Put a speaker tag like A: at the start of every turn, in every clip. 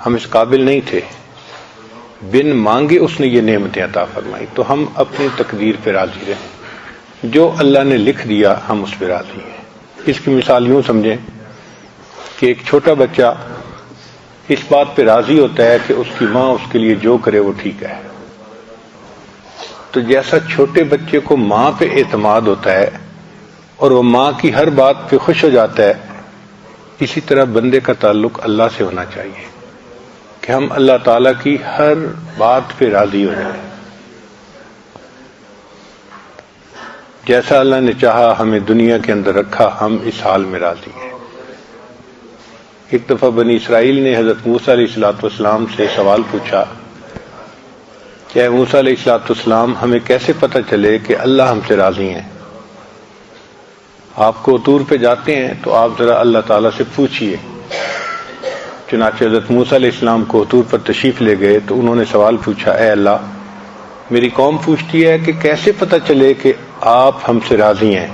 A: ہم اس قابل نہیں تھے، بن مانگے اس نے یہ نعمتیں عطا فرمائی، تو ہم اپنی تقدیر پہ راضی رہیں، جو اللہ نے لکھ دیا ہم اس پہ راضی ہیں۔ اس کی مثال یوں سمجھیں کہ ایک چھوٹا بچہ اس بات پہ راضی ہوتا ہے کہ اس کی ماں اس کے لیے جو کرے وہ ٹھیک ہے، تو جیسا چھوٹے بچے کو ماں پہ اعتماد ہوتا ہے اور وہ ماں کی ہر بات پہ خوش ہو جاتا ہے، اسی طرح بندے کا تعلق اللہ سے ہونا چاہیے کہ ہم اللہ تعالیٰ کی ہر بات پہ راضی ہو جائیں۔ جیسا اللہ نے چاہا ہمیں دنیا کے اندر رکھا، ہم اس حال میں راضی ہیں۔ ایک دفعہ بنی اسرائیل نے حضرت موسیٰ علیہ السلام سے سوال پوچھا کہ اے موسیٰ علیہ السلام، ہمیں کیسے پتہ چلے کہ اللہ ہم سے راضی ہیں؟ آپ کو طور پہ جاتے ہیں تو آپ ذرا اللہ تعالیٰ سے پوچھئے۔ چنانچہ حضرت موسیٰ علیہ السلام کو طور پر تشریف لے گئے تو انہوں نے سوال پوچھا، اے اللہ، میری قوم پوچھتی ہے کہ کیسے پتہ چلے کہ آپ ہم سے راضی ہیں؟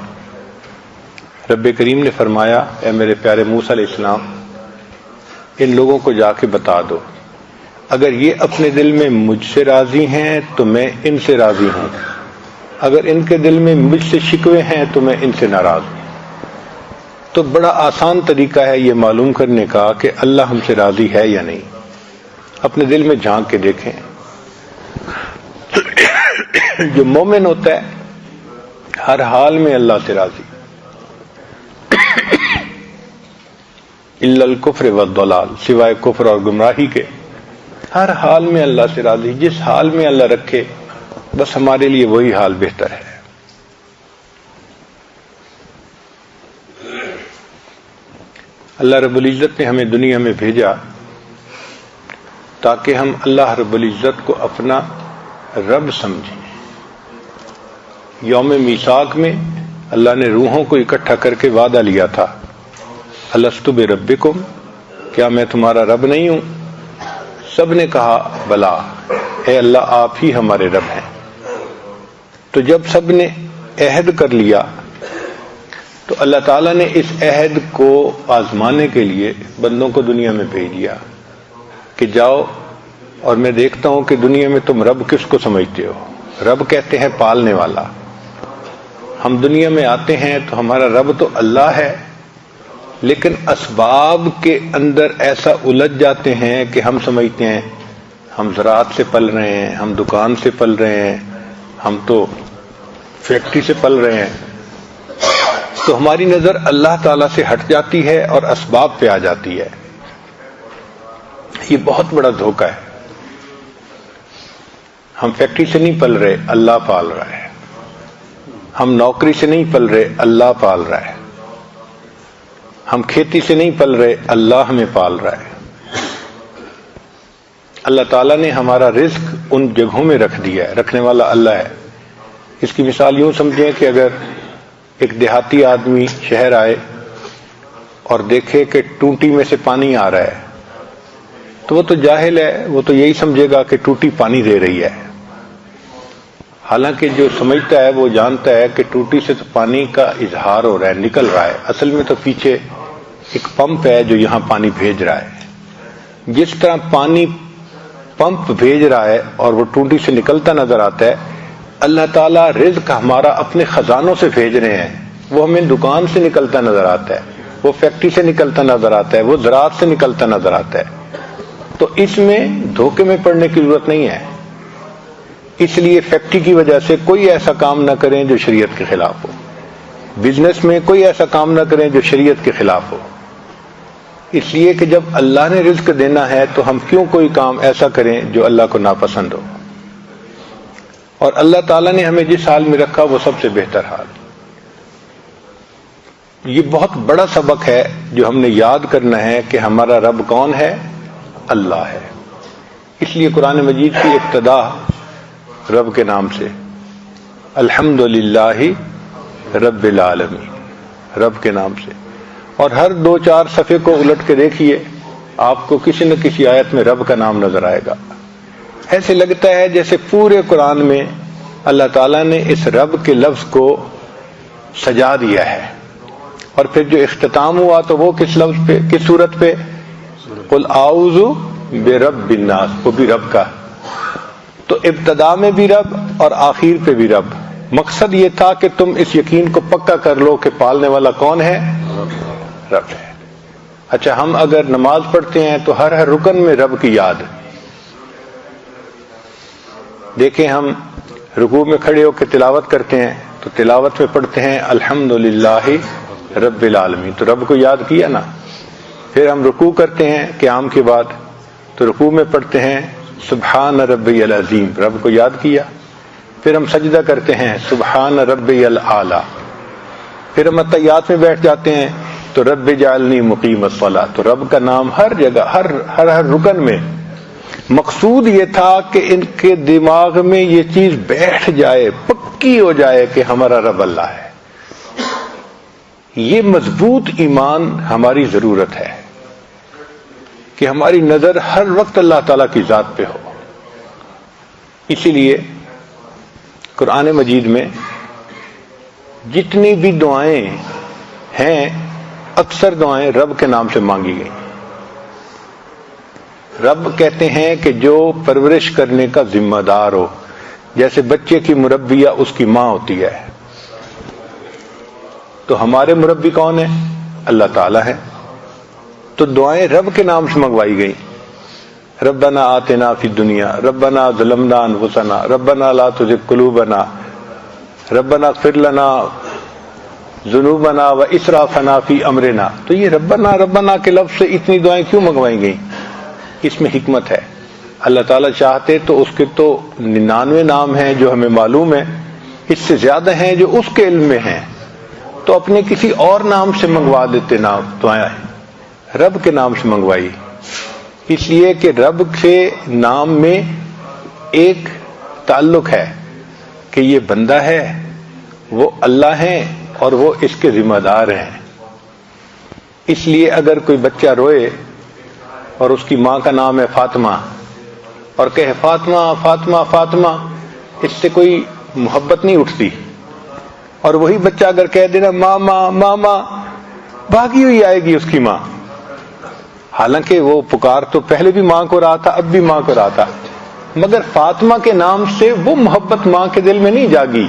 A: رب کریم نے فرمایا، اے میرے پیارے موسیٰ علیہ السلام، ان لوگوں کو جا کے بتا دو، اگر یہ اپنے دل میں مجھ سے راضی ہیں تو میں ان سے راضی ہوں، اگر ان کے دل میں مجھ سے شکوے ہیں تو میں ان سے ناراض ہوں۔ تو بڑا آسان طریقہ ہے یہ معلوم کرنے کا کہ اللہ ہم سے راضی ہے یا نہیں۔ اپنے دل میں جھانک کے دیکھیں۔ جو مومن ہوتا ہے ہر حال میں اللہ سے راضی، الا الکفر والضلال، سوائے کفر اور گمراہی کے، ہر حال میں اللہ سے راضی۔ جس حال میں اللہ رکھے بس ہمارے لیے وہی حال بہتر ہے۔ اللہ رب العزت نے ہمیں دنیا میں بھیجا تاکہ ہم اللہ رب العزت کو اپنا رب سمجھیں۔ یوم میثاق میں اللہ نے روحوں کو اکٹھا کر کے وعدہ لیا تھا، الستو بربکم، کیا میں تمہارا رب نہیں ہوں؟ سب نے کہا بلا، اے اللہ آپ ہی ہمارے رب ہیں۔ تو جب سب نے عہد کر لیا تو اللہ تعالیٰ نے اس عہد کو آزمانے کے لیے بندوں کو دنیا میں بھیج دیا کہ جاؤ اور میں دیکھتا ہوں کہ دنیا میں تم رب کس کو سمجھتے ہو۔ رب کہتے ہیں پالنے والا۔ ہم دنیا میں آتے ہیں تو ہمارا رب تو اللہ ہے، لیکن اسباب کے اندر ایسا الجھ جاتے ہیں کہ ہم سمجھتے ہیں ہم زراعت سے پل رہے ہیں، ہم دکان سے پل رہے ہیں، ہم تو فیکٹری سے پل رہے ہیں، تو ہماری نظر اللہ تعالیٰ سے ہٹ جاتی ہے اور اسباب پہ آ جاتی ہے۔ یہ بہت بڑا دھوکہ ہے۔ ہم فیکٹری سے نہیں پل رہے، اللہ پال رہا ہے۔ ہم نوکری سے نہیں پل رہے، اللہ پال رہا ہے۔ ہم کھیتی سے نہیں پل رہے، اللہ ہمیں پال رہا ہے۔ اللہ تعالیٰ نے ہمارا رزق ان جگہوں میں رکھ دیا ہے، رکھنے والا اللہ ہے۔ اس کی مثال یوں سمجھیں کہ اگر ایک دیہاتی آدمی شہر آئے اور دیکھے کہ ٹوٹی میں سے پانی آ رہا ہے تو وہ تو جاہل ہے، وہ تو یہی سمجھے گا کہ ٹوٹی پانی دے رہی ہے، حالانکہ جو سمجھتا ہے وہ جانتا ہے کہ ٹوٹی سے تو پانی کا اظہار ہو رہا ہے، نکل رہا ہے، اصل میں تو پیچھے ایک پمپ ہے جو یہاں پانی بھیج رہا ہے۔ جس طرح پانی پمپ بھیج رہا ہے اور وہ ٹوٹی سے نکلتا نظر آتا ہے، اللہ تعالیٰ رزق ہمارا اپنے خزانوں سے بھیج رہے ہیں، وہ ہمیں دکان سے نکلتا نظر آتا ہے، وہ فیکٹری سے نکلتا نظر آتا ہے، وہ زراعت سے نکلتا نظر آتا ہے۔ تو اس میں دھوکے میں پڑنے کی ضرورت نہیں ہے۔ اس لیے فیکٹری کی وجہ سے کوئی ایسا کام نہ کریں جو شریعت کے خلاف ہو، بزنس میں کوئی ایسا کام نہ کریں جو شریعت کے خلاف ہو، اس لیے کہ جب اللہ نے رزق دینا ہے تو ہم کیوں کوئی کام ایسا کریں جو اللہ کو ناپسند ہو۔ اور اللہ تعالیٰ نے ہمیں جس حال میں رکھا وہ سب سے بہتر حال۔ یہ بہت بڑا سبق ہے جو ہم نے یاد کرنا ہے کہ ہمارا رب کون ہے؟ اللہ ہے۔ اس لیے قرآن مجید کی ابتدا رب کے نام سے، الحمدللہ رب العالمین، رب کے نام سے۔ اور ہر 2-4 صفحے کو الٹ کے دیکھیے، آپ کو کسی نہ کسی آیت میں رب کا نام نظر آئے گا۔ ایسے لگتا ہے جیسے پورے قرآن میں اللہ تعالیٰ نے اس رب کے لفظ کو سجا دیا ہے۔ اور پھر جو اختتام ہوا تو وہ کس لفظ پہ، کس صورت پہ؟ قل اعوذ برب الناس، وہ بھی رب کا. تو ابتدا میں بھی رب اور آخر پہ بھی رب. مقصد یہ تھا کہ تم اس یقین کو پکا کر لو کہ پالنے والا کون ہے؟ رب ہے. اچھا، ہم اگر نماز پڑھتے ہیں تو ہر رکن میں رب کی یاد. دیکھیں، ہم رکوع میں کھڑے ہو کے تلاوت کرتے ہیں تو تلاوت میں پڑھتے ہیں الحمدللہ رب العالمین، تو رب کو یاد کیا نا. پھر ہم رکوع کرتے ہیں قیام کے بعد تو رکوع میں پڑھتے ہیں سبحان ربی العظیم، رب کو یاد کیا. پھر ہم سجدہ کرتے ہیں سبحان ربی الاعلی. پھر ہم اتحیات میں بیٹھ جاتے ہیں تو رب جعلنی مقیم الصلاۃ، تو رب کا نام ہر جگہ، ہر رکن میں. مقصود یہ تھا کہ ان کے دماغ میں یہ چیز بیٹھ جائے، پکی ہو جائے کہ ہمارا رب اللہ ہے. یہ مضبوط ایمان ہماری ضرورت ہے کہ ہماری نظر ہر وقت اللہ تعالیٰ کی ذات پہ ہو. اسی لیے قرآن مجید میں جتنی بھی دعائیں ہیں اکثر دعائیں رب کے نام سے مانگی گئی. رب کہتے ہیں کہ جو پرورش کرنے کا ذمہ دار ہو، جیسے بچے کی مربیہ اس کی ماں ہوتی ہے، تو ہمارے مربی کون ہے؟ اللہ تعالیٰ ہے. تو دعائیں رب کے نام سے منگوائی گئی. ربنا آتنا فی الدنیا، ربنا ظلمنا انفسنا، ربنا لا تزغ قلوبنا، ربنا اغفر لنا ذنوبنا واسرافنا فی امرنا. تو یہ ربنا ربنا کے لفظ سے اتنی دعائیں کیوں منگوائی گئیں؟ اس میں حکمت ہے. اللہ تعالیٰ چاہتے تو اس کے تو 99 نام ہیں جو ہمیں معلوم ہیں، اس سے زیادہ ہیں جو اس کے علم میں ہیں، تو اپنے کسی اور نام سے منگوا دیتے نام دعائیں. رب کے نام سے منگوائی اس لیے کہ رب کے نام میں ایک تعلق ہے کہ یہ بندہ ہے، وہ اللہ ہیں اور وہ اس کے ذمہ دار ہیں. اس لیے اگر کوئی بچہ روئے اور اس کی ماں کا نام ہے فاطمہ اور کہے فاطمہ فاطمہ فاطمہ، اس سے کوئی محبت نہیں اٹھتی. اور وہی بچہ اگر کہہ دینا ماما ماما، بھاگی ہوئی آئے گی اس کی ماں، حالانکہ وہ پکار تو پہلے بھی ماں کو رہا تھا، اب بھی ماں کو رہا تھا، مگر فاطمہ کے نام سے وہ محبت ماں کے دل میں نہیں جاگی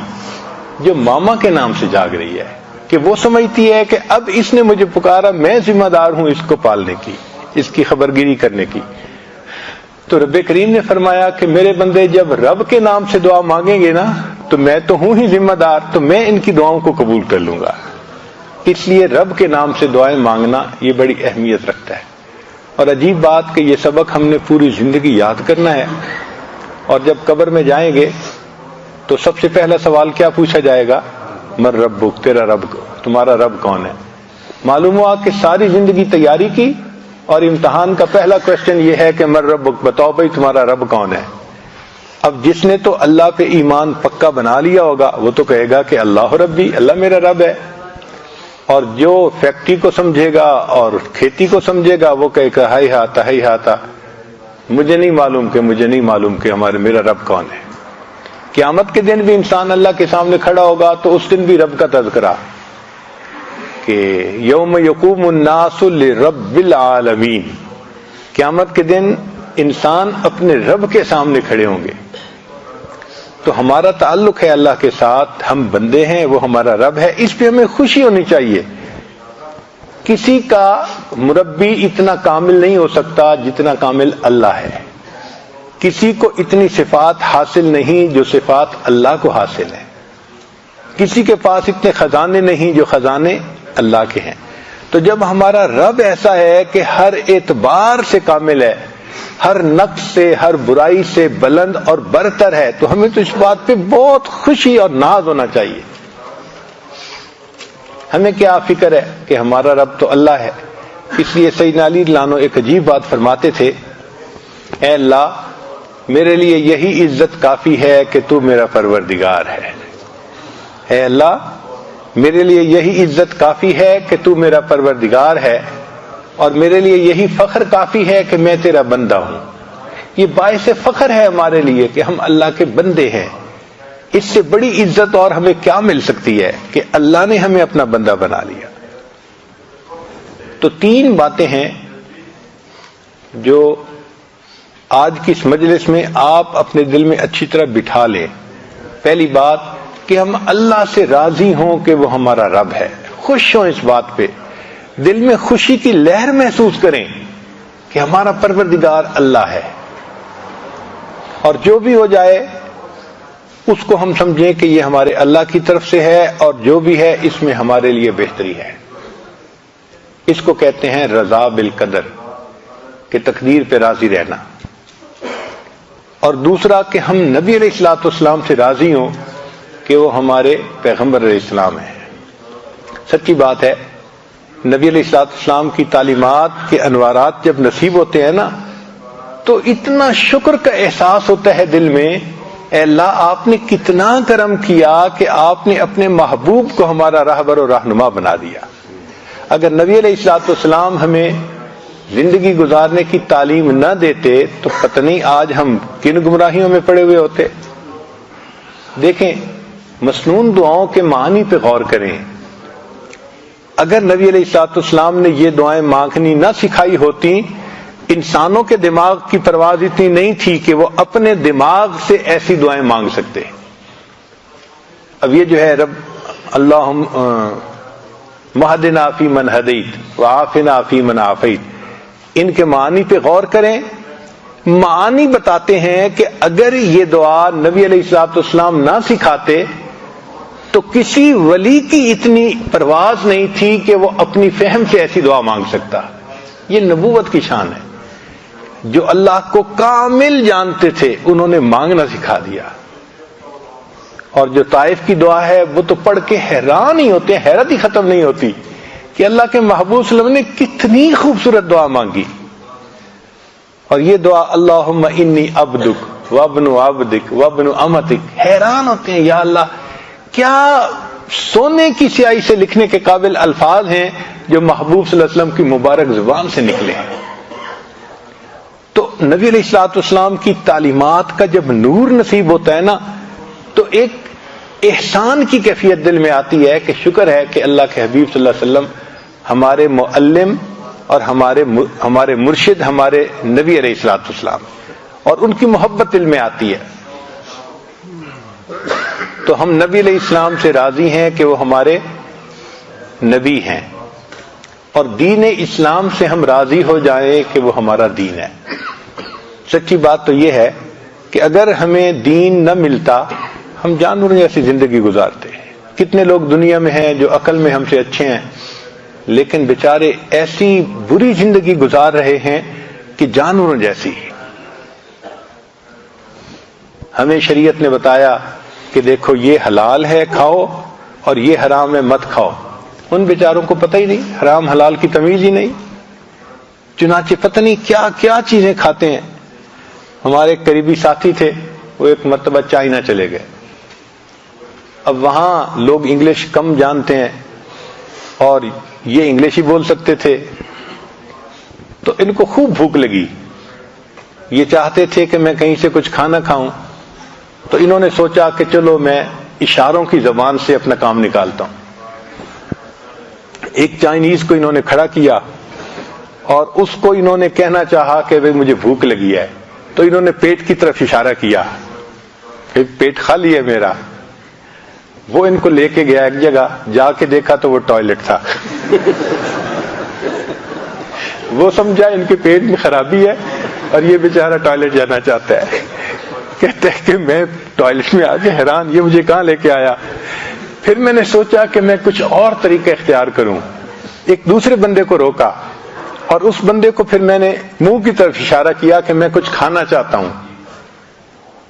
A: جو ماما کے نام سے جاگ رہی ہے، کہ وہ سمجھتی ہے کہ اب اس نے مجھے پکارا، میں ذمہ دار ہوں اس کو پالنے کی، اس کی خبرگیری کرنے کی. تو رب کریم نے فرمایا کہ میرے بندے جب رب کے نام سے دعا مانگیں گے نا تو میں تو ہوں ہی ذمہ دار، تو میں ان کی دعاؤں کو قبول کر لوں گا. اس لیے رب کے نام سے دعائیں مانگنا یہ بڑی اہمیت رکھتا ہے. اور عجیب بات کہ یہ سبق ہم نے پوری زندگی یاد کرنا ہے، اور جب قبر میں جائیں گے تو سب سے پہلا سوال کیا پوچھا جائے گا؟ من ربک، تیرا رب، تمہارا رب کون ہے؟ معلوم ہوا کہ ساری زندگی تیاری کی اور امتحان کا پہلا کوشچن یہ ہے کہ من ربک، بتاؤ بھائی تمہارا رب کون ہے. اب جس نے تو اللہ پہ ایمان پکا بنا لیا ہوگا وہ تو کہے گا کہ اللہ ربی، اللہ میرا رب ہے. اور جو فیکٹری کو سمجھے گا اور کھیتی کو سمجھے گا وہ کہے گا ہائی ہاتا، مجھے نہیں معلوم کہ میرا رب کون ہے. قیامت کے دن بھی انسان اللہ کے سامنے کھڑا ہوگا تو اس دن بھی رب کا تذکرہ کہ یوم یقوم الناس لرب العالمین. قیامت کے دن انسان اپنے رب کے سامنے کھڑے ہوں گے. تو ہمارا تعلق ہے اللہ کے ساتھ، ہم بندے ہیں، وہ ہمارا رب ہے، اس پہ ہمیں خوشی ہونی چاہیے. کسی کا مربی اتنا کامل نہیں ہو سکتا جتنا کامل اللہ ہے. کسی کو اتنی صفات حاصل نہیں جو صفات اللہ کو حاصل ہیں. کسی کے پاس اتنے خزانے نہیں جو خزانے اللہ کے ہیں. تو جب ہمارا رب ایسا ہے کہ ہر اعتبار سے کامل ہے، ہر نقص سے، ہر برائی سے بلند اور برتر ہے، تو ہمیں تو اس بات پہ بہت خوشی اور ناز ہونا چاہیے. ہمیں کیا فکر ہے کہ ہمارا رب تو اللہ ہے. اس لیے سیدنا علی رضی اللہ عنہ ایک عجیب بات فرماتے تھے، اے اللہ میرے لیے یہی عزت کافی ہے کہ تو میرا پروردگار ہے. اے اللہ میرے لیے یہی عزت کافی ہے کہ تو میرا پروردگار ہے، اور میرے لیے یہی فخر کافی ہے کہ میں تیرا بندہ ہوں. یہ باعث فخر ہے ہمارے لیے کہ ہم اللہ کے بندے ہیں. اس سے بڑی عزت اور ہمیں کیا مل سکتی ہے کہ اللہ نے ہمیں اپنا بندہ بنا لیا. تو 3 باتیں ہیں جو آج کی اس مجلس میں آپ اپنے دل میں اچھی طرح بٹھا لیں، پہلی بات کہ ہم اللہ سے راضی ہوں کہ وہ ہمارا رب ہے، خوش ہوں اس بات پہ، دل میں خوشی کی لہر محسوس کریں کہ ہمارا پروردگار اللہ ہے، اور جو بھی ہو جائے اس کو ہم سمجھیں کہ یہ ہمارے اللہ کی طرف سے ہے، اور جو بھی ہے اس میں ہمارے لیے بہتری ہے۔ اس کو کہتے ہیں رضا بالقدر، کہ تقدیر پہ راضی رہنا۔ اور دوسرا کہ ہم نبی علیہ الصلوۃ والسلام سے راضی ہوں کہ وہ ہمارے پیغمبر علیہ السلام ہیں۔ سچی بات ہے، نبی علیہ الصلوۃ والسلام کی تعلیمات کے انوارات جب نصیب ہوتے ہیں نا، تو اتنا شکر کا احساس ہوتا ہے دل میں، اے اللہ آپ نے کتنا کرم کیا کہ آپ نے اپنے محبوب کو ہمارا راہبر اور رہنما بنا دیا۔ اگر نبی علیہ الصلوۃ والسلام ہمیں زندگی گزارنے کی تعلیم نہ دیتے تو پتہ نہیں آج ہم کن گمراہیوں میں پڑے ہوئے ہوتے۔ دیکھیں، مسنون دعاؤں کے معنی پہ غور کریں۔ اگر نبی علیہ الصلوۃ والسلام نے یہ دعائیں مانگنی نہ سکھائی ہوتی، انسانوں کے دماغ کی پرواز اتنی نہیں تھی کہ وہ اپنے دماغ سے ایسی دعائیں مانگ سکتے۔ اب یہ جو ہے رب اللہم مہدنا فی من ہدیت وعافنا فی من عافیت، ان کے معنی پہ غور کریں۔ معنی بتاتے ہیں کہ اگر یہ دعا نبی علیہ الصلوۃ والسلام نہ سکھاتے تو کسی ولی کی اتنی پرواز نہیں تھی کہ وہ اپنی فہم سے ایسی دعا مانگ سکتا۔ یہ نبوت کی شان ہے۔ جو اللہ کو کامل جانتے تھے انہوں نے مانگنا سکھا دیا، اور جو طائف کی دعا ہے وہ تو پڑھ کے حیران ہی ہوتے ہیں، حیرت ہی ختم نہیں ہوتی کہ اللہ کے محبوب صلی اللہ علیہ وسلم نے کتنی خوبصورت دعا مانگی۔ اور یہ دعا اللہم انی عبدک وابن عبدک وابن امتک، حیران ہوتے ہیں یا اللہ کیا سونے کی سیاہی سے لکھنے کے قابل الفاظ ہیں جو محبوب صلی اللہ علیہ وسلم کی مبارک زبان سے نکلے ہیں۔ تو نبی علیہ الصلوۃ والسلام کی تعلیمات کا جب نور نصیب ہوتا ہے نا، تو ایک احسان کی کیفیت دل میں آتی ہے کہ شکر ہے کہ اللہ کے حبیب صلی اللہ علیہ وسلم ہمارے معلم اور ہمارے مرشد، ہمارے نبی علیہ الصلوۃ والسلام، اور ان کی محبت دل میں آتی ہے۔ تو ہم نبی علیہ السلام سے راضی ہیں کہ وہ ہمارے نبی ہیں، اور دین اسلام سے ہم راضی ہو جائیں کہ وہ ہمارا دین ہے۔ سچی بات تو یہ ہے کہ اگر ہمیں دین نہ ملتا ہم جانوروں جیسی زندگی گزارتے ہیں۔ کتنے لوگ دنیا میں ہیں جو عقل میں ہم سے اچھے ہیں، لیکن بیچارے ایسی بری زندگی گزار رہے ہیں کہ جانوروں جیسی۔ ہمیں شریعت نے بتایا کہ دیکھو یہ حلال ہے کھاؤ اور یہ حرام ہے مت کھاؤ، ان بیچاروں کو پتہ ہی نہیں، حرام حلال کی تمیز ہی نہیں، چنانچہ پتہ نہیں کیا کیا چیزیں کھاتے ہیں۔ ہمارے ایک قریبی ساتھی تھے، وہ ایک مرتبہ چائنا چلے گئے۔ اب وہاں لوگ انگلش کم جانتے ہیں اور یہ انگلش ہی بول سکتے تھے، تو ان کو خوب بھوک لگی۔ یہ چاہتے تھے کہ میں کہیں سے کچھ کھانا کھاؤں، تو انہوں نے سوچا کہ چلو میں اشاروں کی زبان سے اپنا کام نکالتا ہوں۔ ایک چائنیز کو انہوں نے کھڑا کیا اور اس کو انہوں نے کہنا چاہا کہ بھئی مجھے بھوک لگی ہے، تو انہوں نے پیٹ کی طرف اشارہ کیا کہ پیٹ خالی ہے میرا۔ وہ ان کو لے کے گیا ایک جگہ، جا کے دیکھا تو وہ ٹوائلٹ تھا۔ وہ سمجھا ان کے پیٹ میں خرابی ہے اور یہ بیچارہ ٹوائلٹ جانا چاہتا ہے۔ کہتے ہیں کہ میں ٹوائلٹ میں آگے حیران، یہ مجھے کہاں لے کے آیا۔ پھر میں نے سوچا کہ میں کچھ اور طریقہ اختیار کروں، ایک دوسرے بندے کو روکا اور اس بندے کو پھر میں نے منہ کی طرف اشارہ کیا کہ میں کچھ کھانا چاہتا ہوں۔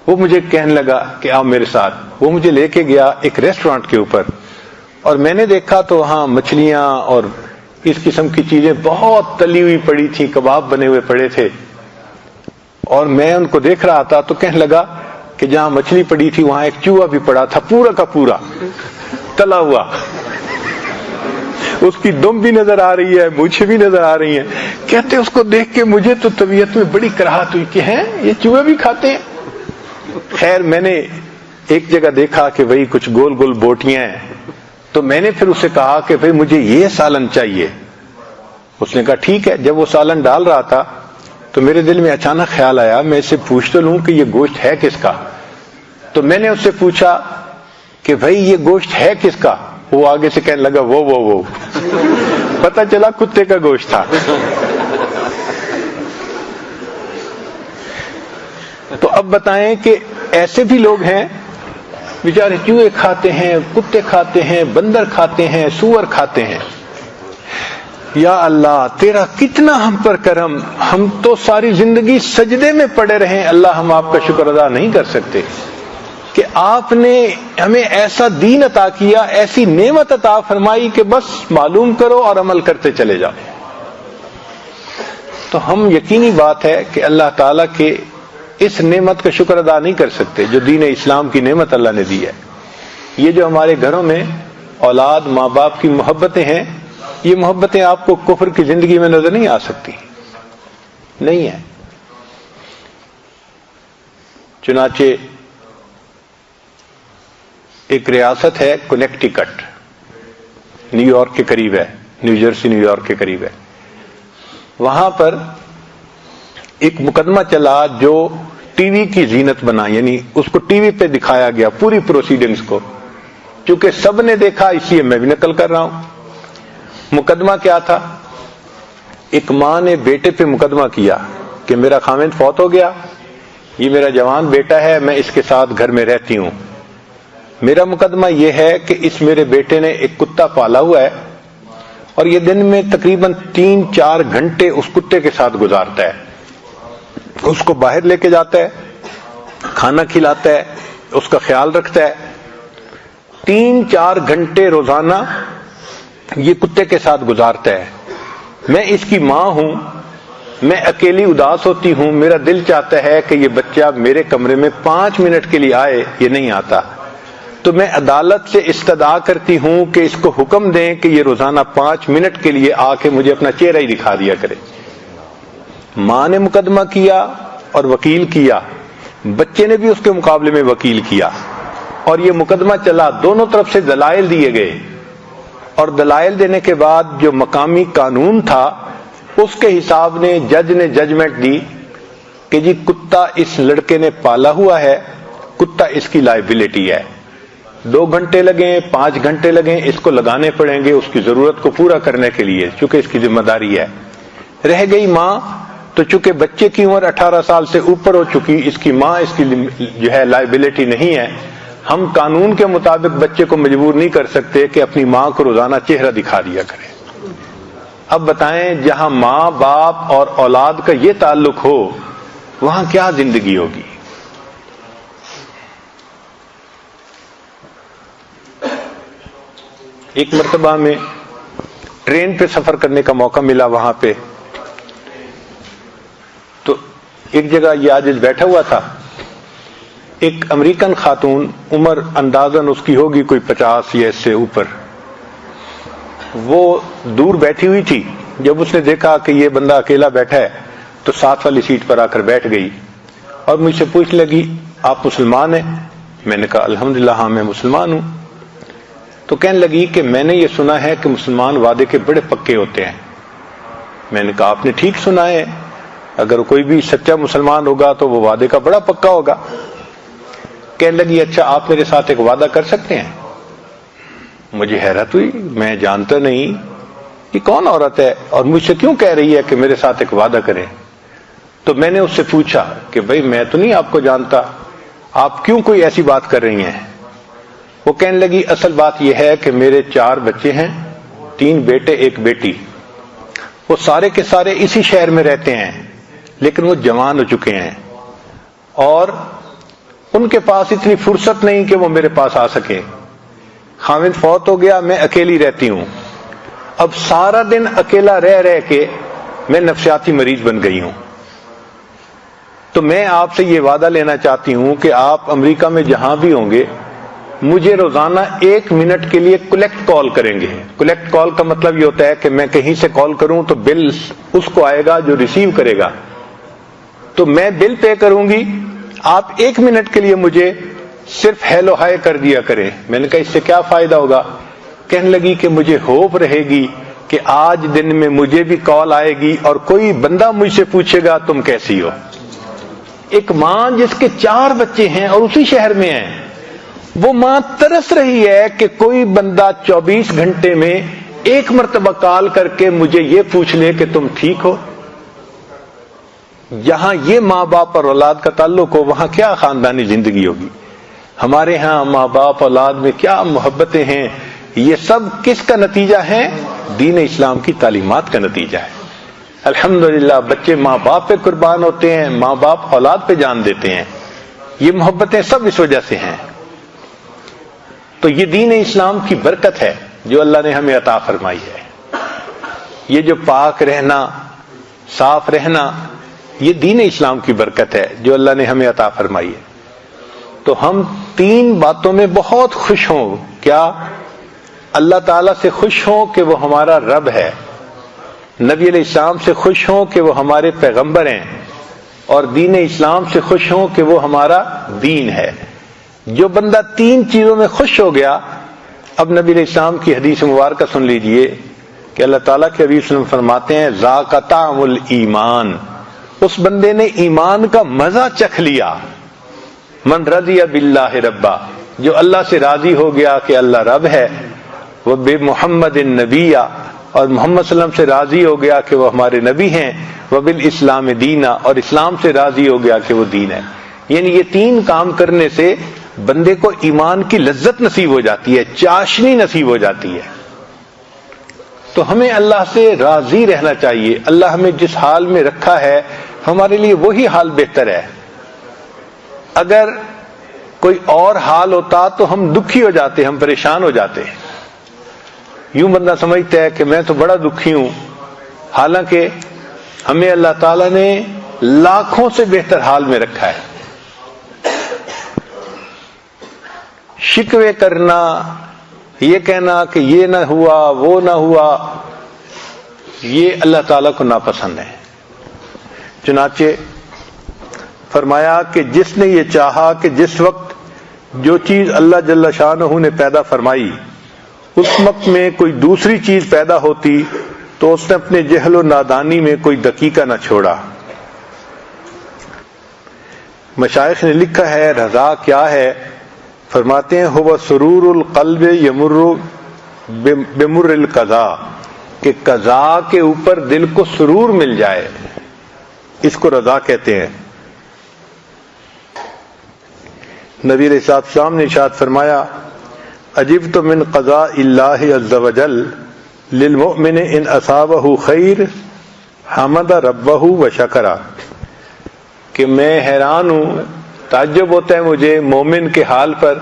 A: وہ مجھے کہنے لگا کہ آؤ میرے ساتھ۔ وہ مجھے لے کے گیا ایک ریسٹورانٹ کے اوپر، اور میں نے دیکھا تو وہاں مچھلیاں اور اس قسم کی چیزیں بہت تلی ہوئی پڑی تھی، کباب بنے ہوئے پڑے تھے، اور میں ان کو دیکھ رہا تھا تو کہنے لگا کہ جہاں مچھلی پڑی تھی وہاں ایک چوہا بھی پڑا تھا، پورا کا پورا تلا ہوا، اس کی دم بھی نظر آ رہی ہے، مونچھیں بھی نظر آ رہی ہیں۔ کہتے اس کو دیکھ کے مجھے تو طبیعت میں بڑی کراہت ہوئی کہ ہیں یہ چوہے بھی کھاتے ہیں۔ خیر میں نے ایک جگہ دیکھا کہ وہی کچھ گول گول بوٹیاں ہیں، تو میں نے پھر اسے کہا کہ بھئی مجھے یہ سالن چاہیے۔ اس نے کہا ٹھیک ہے۔ جب وہ سالن ڈال رہا تھا تو میرے دل میں اچانک خیال آیا میں اس سے پوچھ تو لوں کہ یہ گوشت ہے کس کا. تو میں نے اس سے پوچھا کہ بھائی یہ گوشت ہے کس کا؟ وہ آگے سے کہنے لگا وہ پتہ چلا کتے کا گوشت تھا. تو اب بتائیں کہ ایسے بھی لوگ ہیں بیچارے چوہے کھاتے ہیں، کتے کھاتے ہیں، بندر کھاتے ہیں، سور کھاتے ہیں. یا اللہ تیرا کتنا ہم پر کرم، ہم تو ساری زندگی سجدے میں پڑے رہیں. اللہ ہم آپ کا شکر ادا نہیں کر سکتے کہ آپ نے ہمیں ایسا دین عطا کیا، ایسی نعمت عطا فرمائی کہ بس معلوم کرو اور عمل کرتے چلے جاؤ. تو ہم یقینی بات ہے کہ اللہ تعالیٰ کے اس نعمت کا شکر ادا نہیں کر سکتے جو دین اسلام کی نعمت اللہ نے دی ہے. یہ جو ہمارے گھروں میں اولاد ماں باپ کی محبتیں ہیں، یہ محبتیں آپ کو کفر کی زندگی میں نظر نہیں آ سکتی، نہیں ہے. چنانچہ ایک ریاست ہے کنیکٹیکٹ، نیو یارک کے قریب ہے، نیو جرسی نیو یارک کے قریب ہے. وہاں پر ایک مقدمہ چلا جو ٹی وی کی زینت بنا، یعنی اس کو ٹی وی پہ دکھایا گیا پوری پروسیڈنگز کو. چونکہ سب نے دیکھا اس لیے میں بھی نقل کر رہا ہوں. مقدمہ کیا تھا؟ ایک ماں نے بیٹے پہ مقدمہ کیا کہ میرا خاوند فوت ہو گیا، یہ میرا جوان بیٹا ہے، میں اس کے ساتھ گھر میں رہتی ہوں. میرا مقدمہ یہ ہے کہ اس میرے بیٹے نے ایک کتا پالا ہوا ہے اور یہ دن میں تقریباً 3-4 گھنٹے اس کتے کے ساتھ گزارتا ہے. اس کو باہر لے کے جاتا ہے، کھانا کھلاتا ہے، اس کا خیال رکھتا ہے. 3-4 گھنٹے روزانہ یہ کتے کے ساتھ گزارتا ہے. میں اس کی ماں ہوں، میں اکیلی اداس ہوتی ہوں، میرا دل چاہتا ہے کہ یہ بچہ میرے کمرے میں 5 منٹ کے لیے آئے، یہ نہیں آتا. تو میں عدالت سے استدعا کرتی ہوں کہ اس کو حکم دیں کہ یہ روزانہ 5 منٹ کے لیے آ کے مجھے اپنا چہرہ ہی دکھا دیا کرے. ماں نے مقدمہ کیا اور وکیل کیا، بچے نے بھی اس کے مقابلے میں وکیل کیا، اور یہ مقدمہ چلا. دونوں طرف سے دلائل دیے گئے، اور دلائل دینے کے بعد جو مقامی قانون تھا اس کے حساب نے جج نے ججمنٹ دی کہ جی کتا اس لڑکے نے پالا ہوا ہے، کتا اس کی لائبلٹی ہے. 2 گھنٹے لگیں 5 گھنٹے لگیں اس کو لگانے پڑیں گے اس کی ضرورت کو پورا کرنے کے لیے، چونکہ اس کی ذمہ داری ہے. رہ گئی ماں، تو چونکہ بچے کی عمر 18 سال سے اوپر ہو چکی، اس کی ماں اس کی جو ہے لائبلٹی نہیں ہے. ہم قانون کے مطابق بچے کو مجبور نہیں کر سکتے کہ اپنی ماں کو روزانہ چہرہ دکھا دیا کرے. اب بتائیں جہاں ماں باپ اور اولاد کا یہ تعلق ہو وہاں کیا زندگی ہوگی. ایک مرتبہ میں ٹرین پہ سفر کرنے کا موقع ملا. وہاں پہ تو ایک جگہ یہ عاجز بیٹھا ہوا تھا، ایک امریکن خاتون، عمر اندازاً اس کی ہوگی کوئی 50 یا اس سے اوپر، وہ دور بیٹھی ہوئی تھی. جب اس نے دیکھا کہ یہ بندہ اکیلا بیٹھا ہے تو ساتھ والی سیٹ پر آ کر بیٹھ گئی اور مجھ سے پوچھنے لگی آپ مسلمان ہیں؟ میں نے کہا الحمدللہ ہاں میں مسلمان ہوں. تو کہنے لگی کہ میں نے یہ سنا ہے کہ مسلمان وعدے کے بڑے پکے ہوتے ہیں. میں نے کہا آپ نے ٹھیک سنا ہے، اگر کوئی بھی سچا مسلمان ہوگا تو وہ وعدے کا بڑا پکا ہوگا. کہنے لگی اچھا آپ میرے ساتھ ایک وعدہ کر سکتے ہیں؟ مجھے حیرت ہوئی، میں جانتا نہیں کہ کون عورت ہے اور مجھ سے کیوں کہہ رہی ہے کہ میرے ساتھ ایک وعدہ کریں. تو میں نے اس سے پوچھا کہ بھائی میں تو نہیں آپ کو جانتا، آپ کیوں کوئی ایسی بات کر رہی ہیں؟ وہ کہنے لگی اصل بات یہ ہے کہ میرے 4 بچے ہیں، 3 بیٹے 1 بیٹی. وہ سارے کے سارے اسی شہر میں رہتے ہیں لیکن وہ جوان ہو چکے ہیں اور ان کے پاس اتنی فرصت نہیں کہ وہ میرے پاس آ سکیں. خاوند فوت ہو گیا، میں اکیلی رہتی ہوں. اب سارا دن اکیلا رہ رہ کے میں نفسیاتی مریض بن گئی ہوں. تو میں آپ سے یہ وعدہ لینا چاہتی ہوں کہ آپ امریکہ میں جہاں بھی ہوں گے مجھے روزانہ 1 منٹ کے لیے کلیکٹ کال کریں گے. کلیکٹ کال کا مطلب یہ ہوتا ہے کہ میں کہیں سے کال کروں تو بل اس کو آئے گا جو ریسیو کرے گا، تو میں بل پے کروں گی، آپ 1 منٹ کے لیے مجھے صرف ہیلو ہائے کر دیا کریں. میں نے کہا اس سے کیا فائدہ ہوگا؟ کہنے لگی کہ مجھے ہوپ رہے گی کہ آج دن میں مجھے بھی کال آئے گی اور کوئی بندہ مجھ سے پوچھے گا تم کیسی ہو. ایک ماں جس کے 4 بچے ہیں اور اسی شہر میں ہیں، وہ ماں ترس رہی ہے کہ کوئی بندہ 24 گھنٹے میں ایک مرتبہ کال کر کے مجھے یہ پوچھ لے کہ تم ٹھیک ہو. جہاں یہ ماں باپ اور اولاد کا تعلق ہو وہاں کیا خاندانی زندگی ہوگی. ہمارے ہاں ماں باپ اولاد میں کیا محبتیں ہیں. یہ سب کس کا نتیجہ ہے؟ دین اسلام کی تعلیمات کا نتیجہ ہے. الحمدللہ بچے ماں باپ پہ قربان ہوتے ہیں، ماں باپ اولاد پہ جان دیتے ہیں. یہ محبتیں سب اس وجہ سے ہیں. تو یہ دین اسلام کی برکت ہے جو اللہ نے ہمیں عطا فرمائی ہے. یہ جو پاک رہنا، صاف رہنا، یہ دین اسلام کی برکت ہے جو اللہ نے ہمیں عطا فرمائی ہے. تو ہم 3 باتوں میں بہت خوش ہوں. کیا؟ اللہ تعالیٰ سے خوش ہوں کہ وہ ہمارا رب ہے، نبی علیہ السلام سے خوش ہوں کہ وہ ہمارے پیغمبر ہیں، اور دین اسلام سے خوش ہوں کہ وہ ہمارا دین ہے. جو بندہ 3 چیزوں میں خوش ہو گیا، اب نبی علیہ السلام کی حدیث مبارکہ سن لیجئے کہ اللہ تعالیٰ کے حبیب صلی اللہ علیہ وسلم فرماتے ہیں ذاق طعم الایمان، اس بندے نے ایمان کا مزہ چکھ لیا. من رضی باللہ ربا، جو اللہ سے راضی ہو گیا کہ اللہ رب ہے، وہ بے محمد النبی، اور محمد صلی اللہ علیہ وسلم سے راضی ہو گیا کہ وہ ہمارے نبی ہیں، وبالاسلام دینا، اور اسلام سے راضی ہو گیا کہ وہ دین ہے. یعنی یہ 3 کام کرنے سے بندے کو ایمان کی لذت نصیب ہو جاتی ہے، چاشنی نصیب ہو جاتی ہے. تو ہمیں اللہ سے راضی رہنا چاہیے. اللہ ہمیں جس حال میں رکھا ہے ہمارے لیے وہی حال بہتر ہے. اگر کوئی اور حال ہوتا تو ہم دکھی ہو جاتے، ہم پریشان ہو جاتے. یوں بندہ سمجھتا ہے کہ میں تو بڑا دکھی ہوں، حالانکہ ہمیں اللہ تعالیٰ نے لاکھوں سے بہتر حال میں رکھا ہے. شکوے کرنا، یہ کہنا کہ یہ نہ ہوا وہ نہ ہوا، یہ اللہ تعالیٰ کو ناپسند ہے. چنانچہ فرمایا کہ جس نے یہ چاہا کہ جس وقت جو چیز اللہ جل شانہ نے پیدا فرمائی اس وقت میں کوئی دوسری چیز پیدا ہوتی تو اس نے اپنے جہل و نادانی میں کوئی دقیقہ نہ چھوڑا. مشائخ نے لکھا ہے رضا کیا ہے؟ فرماتے ہیں ہوا سرور القلب یمر بمر القضاء، کہ قضاء کے اوپر دل کو سرور مل جائے، اس کو رضا کہتے ہیں. نبی علیہ السلام نے ارشاد فرمایا عجبت من قضاء اللہ عز وجل للمؤمن ان اصابہ خیر حمد ربہ وشکرہ، کہ میں حیران ہوں، تعجب ہوتا ہے مجھے مومن کے حال پر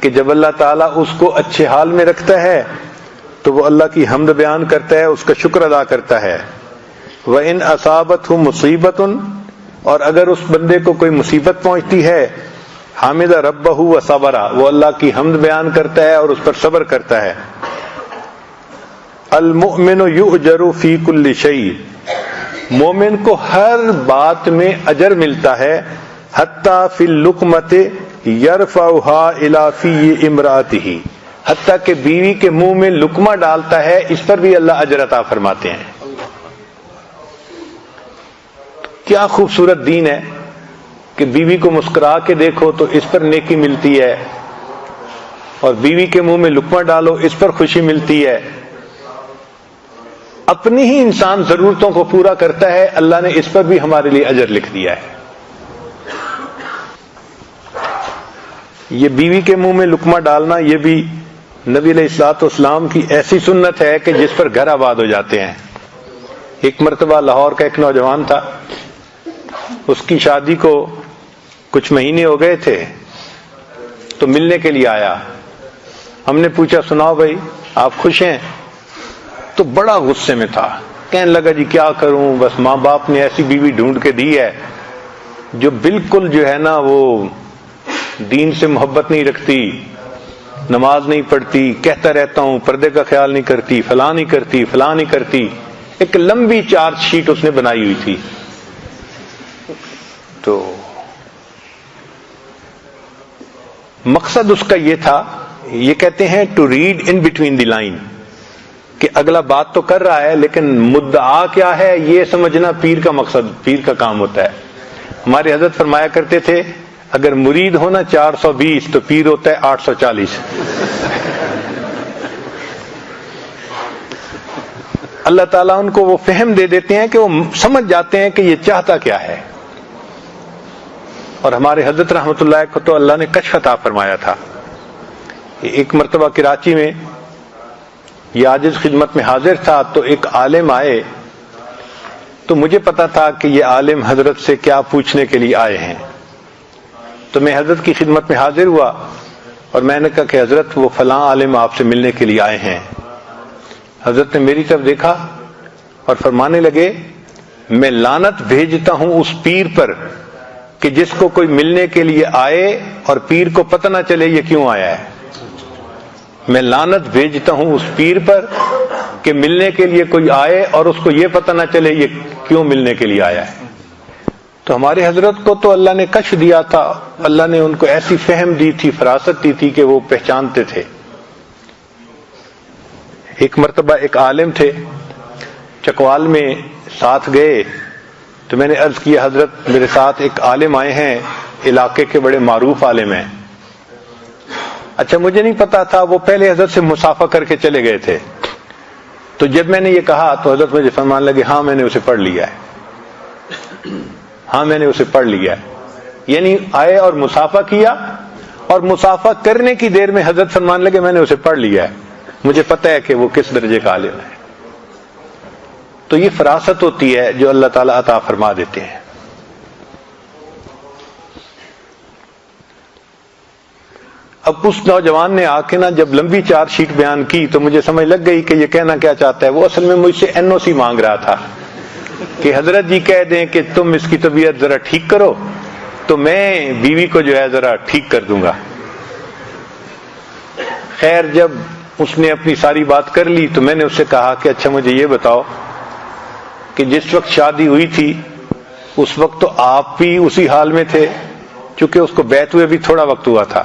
A: کہ جب اللہ تعالیٰ اس کو اچھے حال میں رکھتا ہے تو وہ اللہ کی حمد بیان کرتا ہے، اس کا شکر ادا کرتا ہے. وَإِنْ أَصَابَتْهُ مُصِيبَةٌ، اور اگر اس بندے کو کوئی مصیبت پہنچتی ہے حامد ربہ وصبر، وہ اللہ کی حمد بیان کرتا ہے اور اس پر صبر کرتا ہے. المؤمن یؤجر فی کل شیء، مومن کو ہر بات میں اجر ملتا ہے، حتی فی اللقمۃ یرفعها الی فی امرأتہ، حتیٰ کہ بیوی کے منہ میں لقمہ ڈالتا ہے اس پر بھی اللہ اجر عطا فرماتے ہیں. کیا خوبصورت دین ہے کہ بیوی کو مسکرا کے دیکھو تو اس پر نیکی ملتی ہے، اور بیوی کے منہ میں لقمہ ڈالو اس پر خوشی ملتی ہے. اپنی ہی انسان ضرورتوں کو پورا کرتا ہے، اللہ نے اس پر بھی ہمارے لیے اجر لکھ دیا ہے. یہ بیوی کے منہ میں لقمہ ڈالنا یہ بھی نبی علیہ الصلوۃ والسلام کی ایسی سنت ہے کہ جس پر گھر آباد ہو جاتے ہیں. ایک مرتبہ لاہور کا ایک نوجوان تھا، اس کی شادی کو کچھ مہینے ہو گئے تھے تو ملنے کے لیے آیا. ہم نے پوچھا سناؤ بھائی آپ خوش ہیں؟ تو بڑا غصے میں تھا، کہنے لگا جی کیا کروں، بس ماں باپ نے ایسی بیوی ڈھونڈ کے دی ہے جو بالکل جو ہے نا وہ دین سے محبت نہیں رکھتی، نماز نہیں پڑھتی، کہتا رہتا ہوں پردے کا خیال نہیں کرتی، فلاں نہیں کرتی فلاں نہیں کرتی. ایک لمبی چارج شیٹ اس نے بنائی ہوئی تھی. تو مقصد اس کا یہ تھا، یہ کہتے ہیں to read in between the line, کہ اگلا بات تو کر رہا ہے لیکن مدعا کیا ہے یہ سمجھنا پیر کا مقصد، پیر کا کام ہوتا ہے. ہمارے حضرت فرمایا کرتے تھے اگر مرید ہونا 420 تو پیر ہوتا ہے 840. اللہ تعالیٰ ان کو وہ فہم دے دیتے ہیں کہ وہ سمجھ جاتے ہیں کہ یہ چاہتا کیا ہے. اور ہمارے حضرت رحمت اللہ کو تو اللہ نے کشف عطا فرمایا تھا. ایک مرتبہ کراچی میں یہ عاجز خدمت میں حاضر تھا تو ایک عالم آئے تو مجھے پتا تھا کہ یہ عالم حضرت سے کیا پوچھنے کے لیے آئے ہیں. تو میں حضرت کی خدمت میں حاضر ہوا اور میں نے کہا کہ حضرت وہ فلاں عالم آپ سے ملنے کے لیے آئے ہیں. حضرت نے میری طرف دیکھا اور فرمانے لگے میں لعنت بھیجتا ہوں اس پیر پر کہ جس کو کوئی ملنے کے لیے آئے اور پیر کو پتہ نہ چلے یہ کیوں آیا ہے. میں لعنت بھیجتا ہوں اس پیر پر کہ ملنے کے لیے کوئی آئے اور اس کو یہ پتہ نہ چلے یہ کیوں ملنے کے لیے آیا ہے. تو ہمارے حضرت کو تو اللہ نے کشف دیا تھا، اللہ نے ان کو ایسی فہم دی تھی، فراست دی تھی کہ وہ پہچانتے تھے. ایک مرتبہ ایک عالم تھے چکوال میں ساتھ گئے تو میں نے عرض کیا حضرت میرے ساتھ ایک عالم آئے ہیں، علاقے کے بڑے معروف عالم ہیں. اچھا مجھے نہیں پتا تھا، وہ پہلے حضرت سے مسافہ کر کے چلے گئے تھے. تو جب میں نے یہ کہا تو حضرت مجھے فرمان لگے ہاں میں نے اسے پڑھ لیا ہے، ہاں میں نے اسے پڑھ لیا ہے. یعنی آئے اور مسافہ کیا اور مسافہ کرنے کی دیر میں حضرت فرمان لگے میں نے اسے پڑھ لیا ہے، مجھے پتہ ہے کہ وہ کس درجے کا عالم ہے. تو یہ فراست ہوتی ہے جو اللہ تعالیٰ عطا فرما دیتے ہیں. اب اس نوجوان نے آ کے نا جب لمبی چار شیٹ بیان کی تو مجھے سمجھ لگ گئی کہ یہ کہنا کیا چاہتا ہے. وہ اصل میں مجھ سے NOC مانگ رہا تھا کہ حضرت جی کہہ دیں کہ تم اس کی طبیعت ذرا ٹھیک کرو تو میں بیوی کو جو ہے ذرا ٹھیک کر دوں گا. خیر جب اس نے اپنی ساری بات کر لی تو میں نے اس سے کہا کہ اچھا مجھے یہ بتاؤ کہ جس وقت شادی ہوئی تھی اس وقت تو آپ بھی اسی حال میں تھے، چونکہ اس کو بیعت ہوئے بھی تھوڑا وقت ہوا تھا.